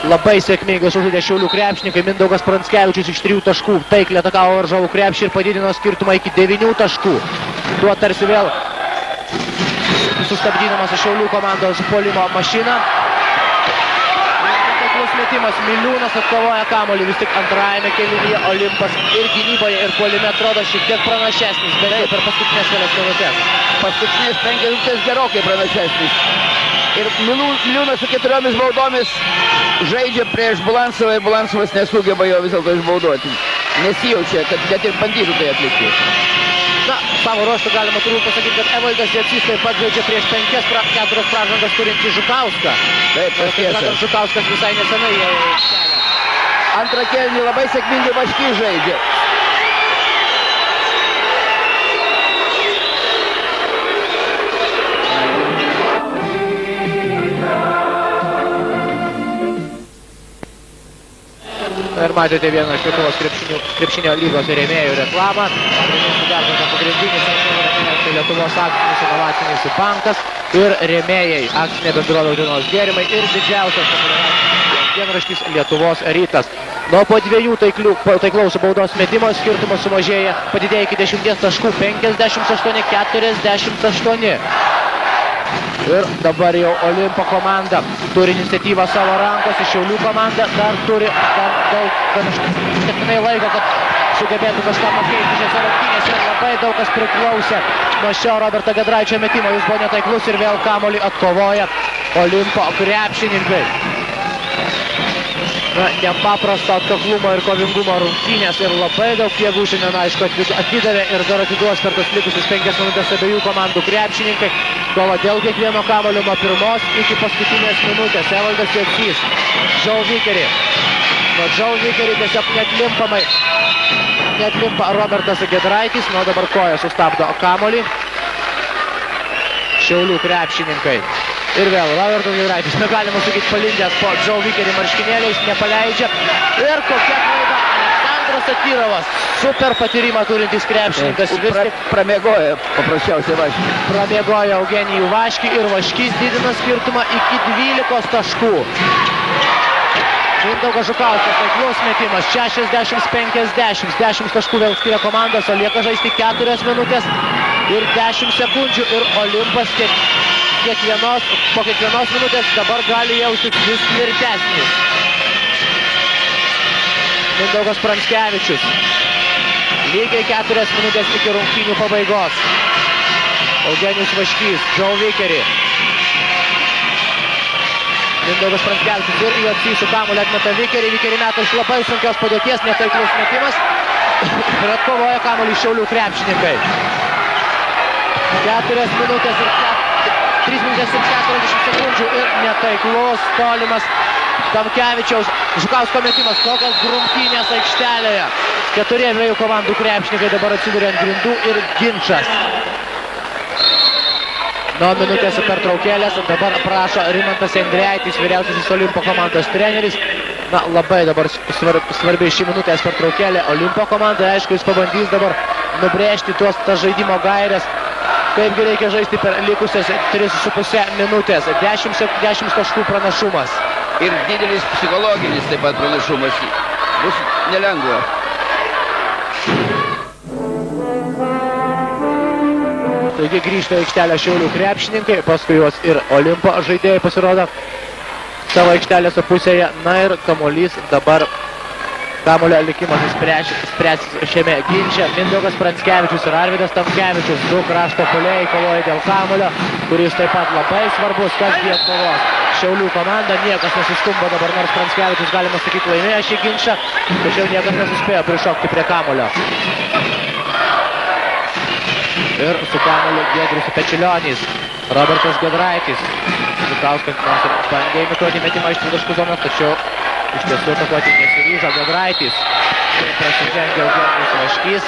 S2: labai sėkmingai sužaidė Šiaulių krepšininkai. Mindaugas Pranckevičius iš 3 taškų taikliai atakavo varžovų krepšį ir padidino skirtumą iki 9 taškų. Tuo tarsi vėl sustabdydamas Šiaulių komandos puolimo mašiną. Taiklus metimas, Miliūnas atkovoja kamuolį, vis tik antrajame kėlinyje Olimpas ir gynyboje ir puolime atrodo šiek tiek pranašesnis, bet jau per paskutinės kelias minutės.
S4: Paskutinės 5 minutės gerokai pranašesnis. Ir Miliūnas su 4 baudomis žaidžia prieš Bulansovą ir Bulansovas nesugeba jo vis dėlto išbaudoti. Nesijaučia, kad net ir bandytų tai atlikti.
S2: Na, savo ruoštų galima turbūt pasakyti, kad Evaldas Jacys taip pat žaidžia prieš 4 pražangas turintį Žukauską.
S4: Taip, tiesa.
S2: Žukauskas visai nesenai kelią.
S4: Antrą kėlinį labai sėkmingai Vaškys žaidžia.
S2: Ir matėte vieną iš Lietuvos krepšinio lygos rėmėjų reklamą. Priminsiu dar kartą pagrindinis Lietuvos akcinis inovacinis bankas ir rėmėjai akcinė bendrovė Utenos gėrimai ir didžiausias dienraštis Lietuvos rytas. Nuo po 2 taiklaus baudos metimo skirtumas sumažėja, padidėja iki 10 taškų, 58-48. Ir dabar jau Olimpo komanda turi iniciatyvą savo rankose, Šiaulių komanda dar turi daug laiko, kad sugebėtų kažką pakeisti šiose rungtynėse. Labai daug kas priklausė nuo šio Roberto Giedraičio metimo, jis buvo netaiklus ir vėl kamuolį atkovoja Olimpo krepšininkai. Nepaprasto atkaklumo ir kovingumo rungtynės ir labai daug jėgų šiandien, aišku, atidavė ir dar atiduos per tas likusius 5 minutės abiejų komandų krepšininkai. Kova dėl kiekvieno kamuolio nuo pirmos iki paskutinės minutės. Evaldas Jacys, Joe Vikerį. Nuo Joe Vikerį tiesiog netlimpa Robertas Giedraitis, nuo dabar koja sustabdo kamuolį. Šiaulių krepšininkai. Ir vėl Robertas Giedraitis, negalima sakyti, palindęs po Joe Vikerį marškinėliais, nepaleidžia. Ir kokia klaida, Aleksandras Satyrovas, super patyrimą turintis krepšininkas.
S4: Pramiegoja paprasčiausiai Vaškį.
S2: Pramiegoja Eugenijų Vaškį ir Vaškys didina skirtumą iki 12 taškų. Mindaugas Žukauskas, taiklus metimas, 60-50, 10 taškų vėl skiria komandos, o lieka žaisti 4 minutės ir 10 sekundžių ir Olimpas po kiekvienos minutės dabar gali jaustis vis tvirtesnis. Mindaugas Pranckevičius. Lygiai 4 minutės iki rungtynių pabaigos. Eugenijus Vaškys, Joe Vikerį. Mindaugas Pranckevičius ir Jacys su kamuoliu atmeta Vikerį. Vikerį meta iš labai sunkios padėties, netaiklus metimas. Ir atkovoja kamuolį Šiaulių krepšininkai. 4 minutės ir 3 minutės ir 40 sekundžių ir netaiklus tolimas Tamkevičiaus Žukausko metimas. Kokios grumtynės aikštelėje. 4 abiejų komandų krepšininkai dabar atsiduria ant grindų ir ginčas. Nuo minutės pertraukėlės dabar prašo Rimantas Endrijaitis, vyriausiasis Olimpo komandos treneris. Na, labai dabar svarbi šį minutės pertraukėlė Olimpo komandai. Aišku, jis pabandys dabar nubrėžti tas žaidimo gairės, kaipgi reikia žaisti per likusias 3,5 minutės. 10 taškų pranašumas.
S4: Ir didelis psichologinis taip pat pranašumas. Bus nelengva.
S2: Taigi grįžta aikštelę Šiaulių krepšininkai, paskui juos ir Olimpo žaidėjai pasirodo savo aikštelės pusėje. Na ir kamuolys dabar, kamuolio likimas spręs šiame ginče. Mindaugas Pranckevičius ir Arvydas Tamkevičius, 2 krašto puolėjai kovoja dėl kamuolio, kuris taip pat labai svarbus, kasgi atkovos. Šiaulių komanda, niekas nesuskumba dabar, nors Pranckevičius, galima sakyti, laimėjo šį ginčą, tačiau niekas nesuspėjo prišokti prie kamuolio. Ir su kamuoliu Giedrius Pečilionis, Robertas Giedraitis. Žukauskas nors ir bandė imituoti metimą iš 2 taškų zonos, tačiau iš tiesų atakuoti nesiryžo Giedraitis. Prasižengė Eugenijus Vaškys.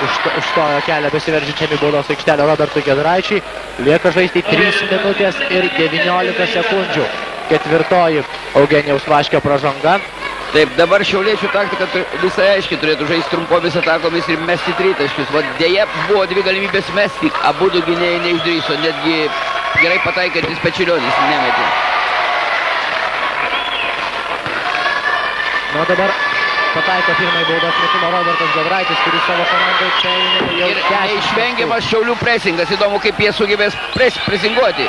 S2: užstojo kelią besiveržiančiam į baudos aikštelę Robertui Giedraičiui. Lieka žaisti 3 minutės ir 19 sekundžių. Ketvirtoji Eugenijaus Vaškio pražanga.
S4: Taip, dabar šiauliečių taktika visai aiškiai turėtų žaisti trumpomis atakomis ir mesti tritaškius. Va, dėja buvo 2 galimybės mesti, abu du gynėjai neišdrįso, netgi gerai pataikantis Pečilionis nemetė.
S2: Na dabar pataiko pirmąjį baudos metimą Robertas Giedraitis, kuris savo komandai pelnė jau 10 taškų.
S4: Neišvengiamas Šiaulių presingas, įdomu kaip jie sugebės presinguoti.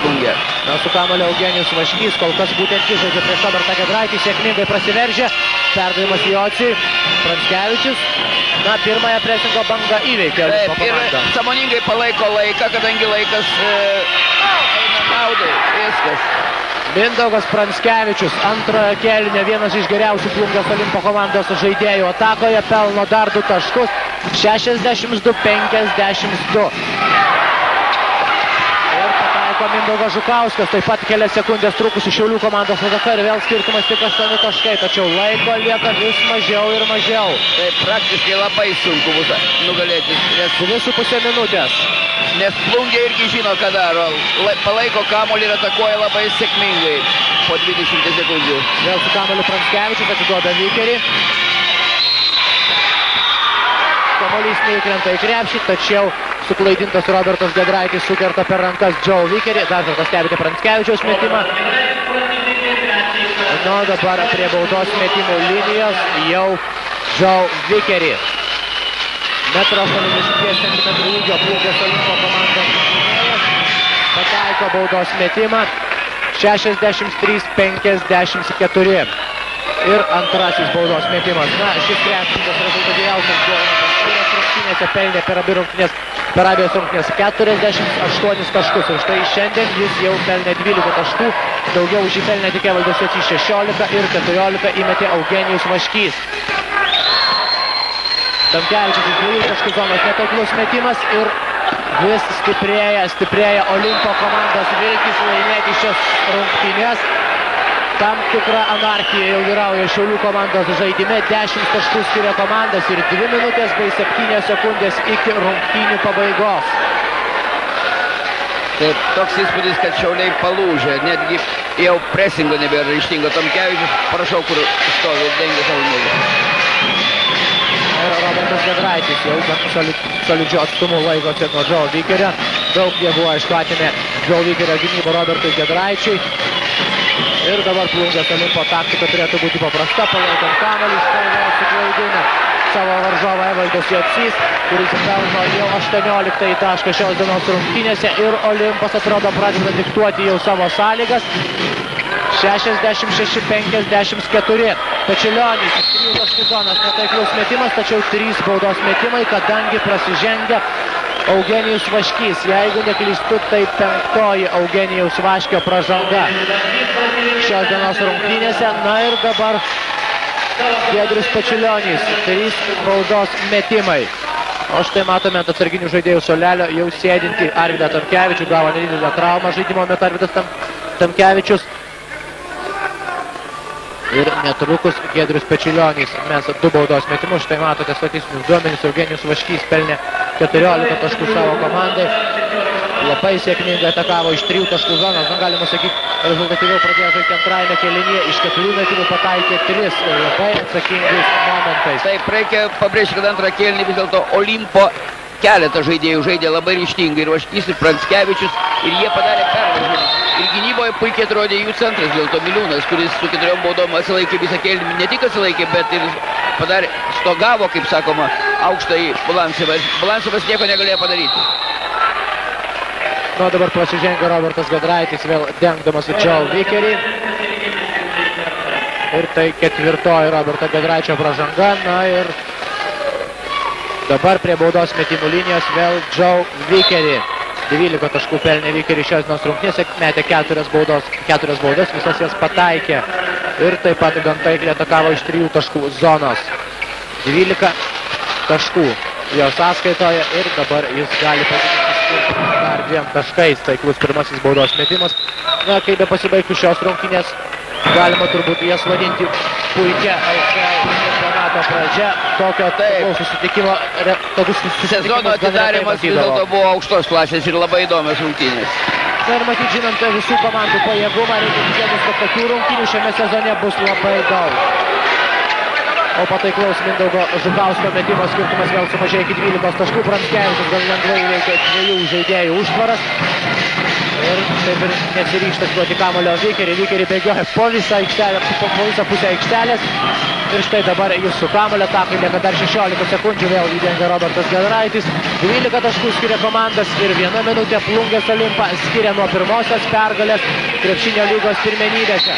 S4: Plungė.
S2: Na, su kamuoliu Eugenijus Vaškys, kol kas būtent jis žaidžia prieš Robertą Giedraitį, sėkmingai prasiveržia, perdavimas Jociui, Pranckevičius. Na, pirmąją presingo bangą įveikė Olimpo komanda.
S4: Ir sąmoningai palaiko laiką, kadangi laikas eina naudai, viskas.
S2: Mindaugas Pranckevičius, antrojo kėlinio vienas iš geriausių Plungės Olimpo komandos žaidėjų atakoje, pelno dar 2 taškus, 62-52. Mindaugas Žukauskas, taip pat kelias sekundės trukusi Šiaulių komandos ataka ir vėl skirtumas tik 8 taškai, tačiau laiko lieka vis mažiau ir mažiau.
S4: Tai praktiškai labai sunku bus nugalėti, nes
S2: 2,5 minutės.
S4: Nes Plungė irgi žino, ką daro, palaiko kamuolį ir atakuoja labai sėkmingai po 20 sekundžių.
S2: Vėl su kamuoliu Pranckevičius atiduoda Vikerį. Kamuolys neįkrenta į krepšį, tačiau suklaidintas Robertas Giedraitis sukerta per rankas Joe Vikerį. Dar kartą stebite Pranckevičiaus metimą. Nu, dabar prie baudos metimų linijos jau Joe Vikerį. 1,80 cm ūgio Plungės Olimpo komandos pataiko baudos metimą. 63-54. Ir antrasis baudos metimas. Na, šis krepšininkas rezultatyviausias buvo rungtynėse pelnė per abiejas rungtynės 48 taškus. Ir štai šiandien jis jau pelnė 12 taškų. Daugiau už jį pelnė tik Evaldas Jocys 16 ir 14 įmetė Eugenijus Vaškys. Tamkevičius iš 2 taškų zonos netaiklus metimas ir vis stiprėja Olimpo komandos vilkis laimėti šias rungtynės. Tam tikra anarchija jau vyrauja Šiaulių komandos žaidime. 10 taškų skiria komandas ir 2 minutės bei 7 sekundės iki rungtynių pabaigos.
S4: Taip, toks įspūdis, kad Šiauliai palūžė, netgi jau presingo nebėra ryžtingo. Tamkevičius, prašau, kur stovi, dengia savo nugarą.
S2: Ir Robertas Giedraitis jau solidžiu atstumu laikosi nuo Joe Vikerio. Daug jėgų, aišku, atėmė Joe Vikerio gynybą Robertui Giedraičiui. Ir dabar Plungės Olimpo taktika turėtų būti paprasta, palaikant kamuolį, štai vėl suklaidina savo varžovą Evaldas Jocys, kuris pelno jau 18 tašką šios dienos rungtynėse ir Olimpas atrodo pradeda diktuoti jau savo sąlygas. 66-54. Pečilionis iš 3 taškų zonos netaiklus metimas, tačiau 3 baudos metimai, kadangi prasižengia Eugenijus Vaškys. Jeigu neklystu, tai 5-oji Eugenijaus Vaškio pražanga šios dienos rungtynėse. Na ir dabar Giedrius Pečilionis, 3 baudos metimai. O štai matome ant atsarginių žaidėjų suolelio jau sėdinti Arvydą Tamkevičių, gavo nedidelę traumą žaidimo metu Arvydas Tamkevičius. Ir netrukus Giedrius Pečilionis mes 2 baudos metimus. Štai matote statistinius duomenis. Eugenijus Vaškys pelnė 14 taškų savo komandai. Labai sėkmingai atakavo iš 3 taškų zonos. Galima sakyti, rezultatyviau pradėjo žaisti antrajame kėlinyje. Iš 4 metimų pataikė 3 labai atsakingais momentais.
S4: Taip, reikia pabrėžti, kad antrą kėlinį vis dėlto Olimpo keletą žaidėjų žaidė labai ryžtingai. Ir Vaškys, ir Pranckevičius. Ir jie padarė pervaržymą. Ir gynyboje puikiai atrodė jų centras, dėl to Miliūnas, kuris su 4 baudom atsilaikė visą kėlinį. Ne tik atsilaikė, bet ir padarė, stogavo, kaip sakoma, aukštąjį Balansovas. Balansovas nieko negalėjo padaryti.
S2: Nu, dabar prasižengia Robertas Giedraitis, vėl dengdamas Joe Vikerį. Ir tai 4-oji Roberto Giedraičio pražanga. Na ir dabar prie baudos metimų linijos vėl Joe Vikerį. 12 taškų pelnė Vikerį šios dienos rungtynėse, metė 4 baudas, visas jas pataikė. Ir taip pat gan taikliai atakavo iš 3 taškų zonos. 12 taškų jo sąskaitoje ir dabar jis gali padidinti dar 2 taškais. Taiklus pirmasis baudos metimas. Na, kai be pasibaigtų šios rungtynės, galima turbūt jas vadinti puikia LKL čempionato čempionato pradžia, tokio susitikimo,
S3: Sezono atidarimas vis dėlto buvo aukštos klasės ir labai įdomios rungtynės.
S2: Na ir matyt, žinant visų komandų pajėgumą, reikia tikėtis, kad tokių rungtynių šiame sezone bus labai daug. O pataiklaus Mindaugo Žukausko metimo skirtumas vėl sumažėjo iki 12 taškų. Pranckevičius gan lengvai įveikė 2 žaidėjų užtvaras. Ir taip ir nesiryžta duoti kamulio Vikeriai bėgioja po visą pusę aikštelės. Ir štai dabar jis su kamulio atakai lieka dar 16 sekundžių, vėl įdengia Robertas Giedraitis. 12 taškų skiria komandas ir 1 minutė Plungės Olimpą skiria nuo pirmosios pergalės krepšinio lygos pirmenybėse.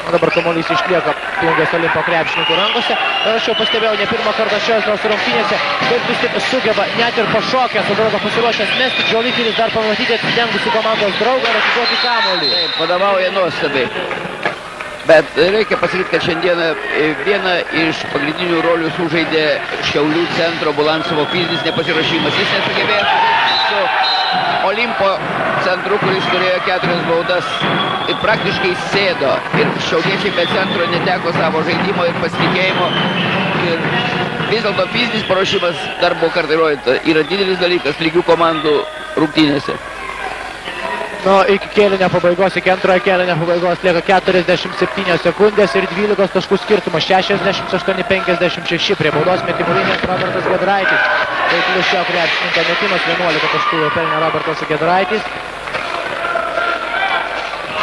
S2: O dabar kamuolys išlieka Plungės Olimpo krepšininkų rankose. Ir aš jau pastebėjau ne pirmą kartą šios rungtynėse, kaip vis tik sugeba net ir pašokęs, atrodo pasiruošęs mesti, Džolikeris dar pamatyti atsidengusi komandos draugą ir atiduoti kamuolį.
S3: Taip, vadovauja nuostabiai. Bet reikia pasakyti, kad šiandieną vieną iš pagrindinių rolių sužaidė Šiaulių centro Bulancovo fizinis nepasiruošimas. Jis nesugebėjo su Olimpo centru, kuris turėjo 4 baudas ir praktiškai sėdo. Ir šiauliečiai be centro neteko savo žaidimo ir pasitikėjimo. Ir vis dėlto fizinis paruošimas dar buvo kartą įrodyta. Yra didelis dalykas lygių komandų rungtynėse.
S2: Nu, iki kėlinio pabaigos, iki antrojo kėlinio pabaigos lieka 47 sekundės ir 12 taškų skirtumas, 68-56 prie baudos metimų linijos Robertas Giedraitis. Tai plus šio krepšininko metimas, 11 taškų jau pelnė Robertas Giedraitis.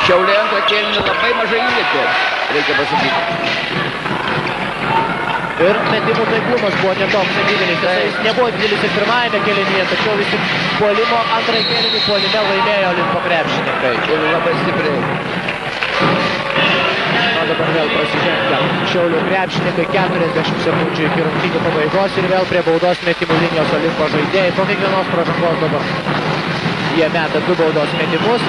S3: Šiauliai antrą kėlinį labai mažai įlėkė, reikia pasakyti.
S2: Ir metimų taiklumas buvo netoks didelis. Jis nebuvo didelis ir pirmajame kėlinyje, tačiau visi puolimo antrąjį kėlinį puolime laimėjo Olimpo krepšininkai.
S3: Ir labai stipriai.
S2: O dabar vėl prasižengia Šiaulių krepšininkai, 40 sekundžių iki rungtynių pabaigos ir vėl prie baudos metimų linijos Olimpo žaidėjai. Po kiekvienos pražangos dabar jie meta 2 baudos metimus.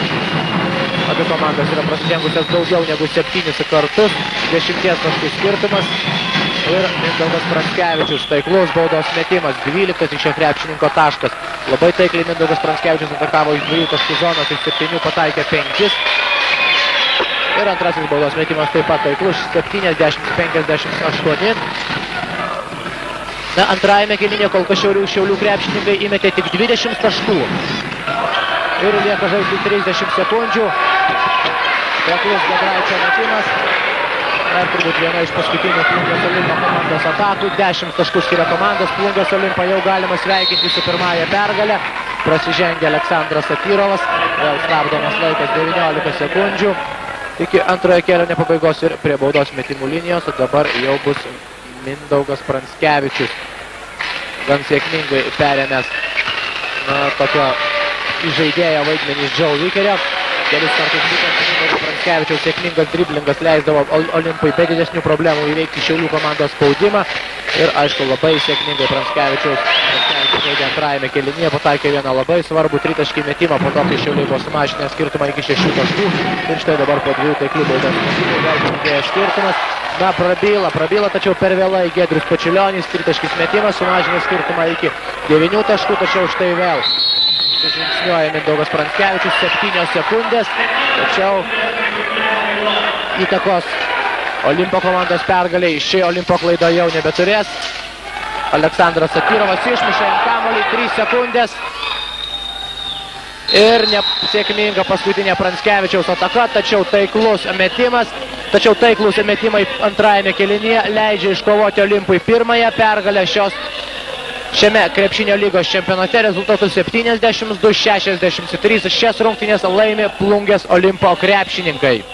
S2: Abi komandos yra prasižengusios daugiau negu 7 kartus, 10 taškų skirtumas. Ir Mindaugas Pranckevičius, taiklus baudos metimas, 12 iš šio krepšininko taškas. Labai taikliai Mindaugas Pranckevičius atakavo iš 2 taškų zonos, iš 7 pataikė 5. Ir antrasis baudos metimas taip pat taiklus, 70-58. Na, antrajame kėlinyje kol kas Šiaulių krepšininkai įmetė tik 20 taškų. Ir lieka žaisti 30 sekundžių. Taiklus Giedraičio metimas. Ir turbūt viena iš paskutinių Plungės Olimpo komandos atakų. 10 taškų skiria komandos. Plungės Olimpą jau galima sveikinti su pirmąją pergalę. Prasižengia Aleksandras Satyrovas. Vėl stabdomas laikas 19 sekundžių. Iki antrojo kėlinio pabaigos ir prie baudos metimų linijos. O dabar jau bus Mindaugas Pranckevičius. Gan sėkmingai perėmęs tokio žaidėjo vaidmenį iš Joe Vikerio. Kelis kartus būtent Mindaugo Pranckevičiaus sėkmingas driblingas leisdavo Olimpui be didesnių problemų įveikti Šiaulių komandos spaudimą. Ir aišku, labai sėkmingai Pranckevičiaus žaidė antrajame kėlinyje, pataikė vieną labai svarbų tritaškį metimą, po to kai Šiauliai buvo sumažinę skirtumą iki 6 taškų. Ir štai dabar po 2 taiklių baudos metimų vėl padidėjo skirtumas. Na, prabyla, tačiau per vėlai Giedrius Pačilionis, tritaškis metimas, sumažinė skirtumą iki 9 taškų, tačiau štai vėl žingsniuoja Mindaugas Pranckevičius, 7 sekundės, tačiau įtakos Olimpo komandos pergaliai ši Olimpo klaida jau nebeturės. Aleksandras Satyrovas išmušė ant kamuolį, 3 sekundės. Ir nesėkminga paskutinė Pranckevičiaus ataka, tačiau taiklus metimas. Tačiau taiklus metimai antrajame kėlinyje leidžia iškovoti Olimpui pirmąją pergalę šiame krepšinio lygos čempionate. Rezultatu 72-63. Šias rungtynės laimi Plungės Olimpo krepšininkai.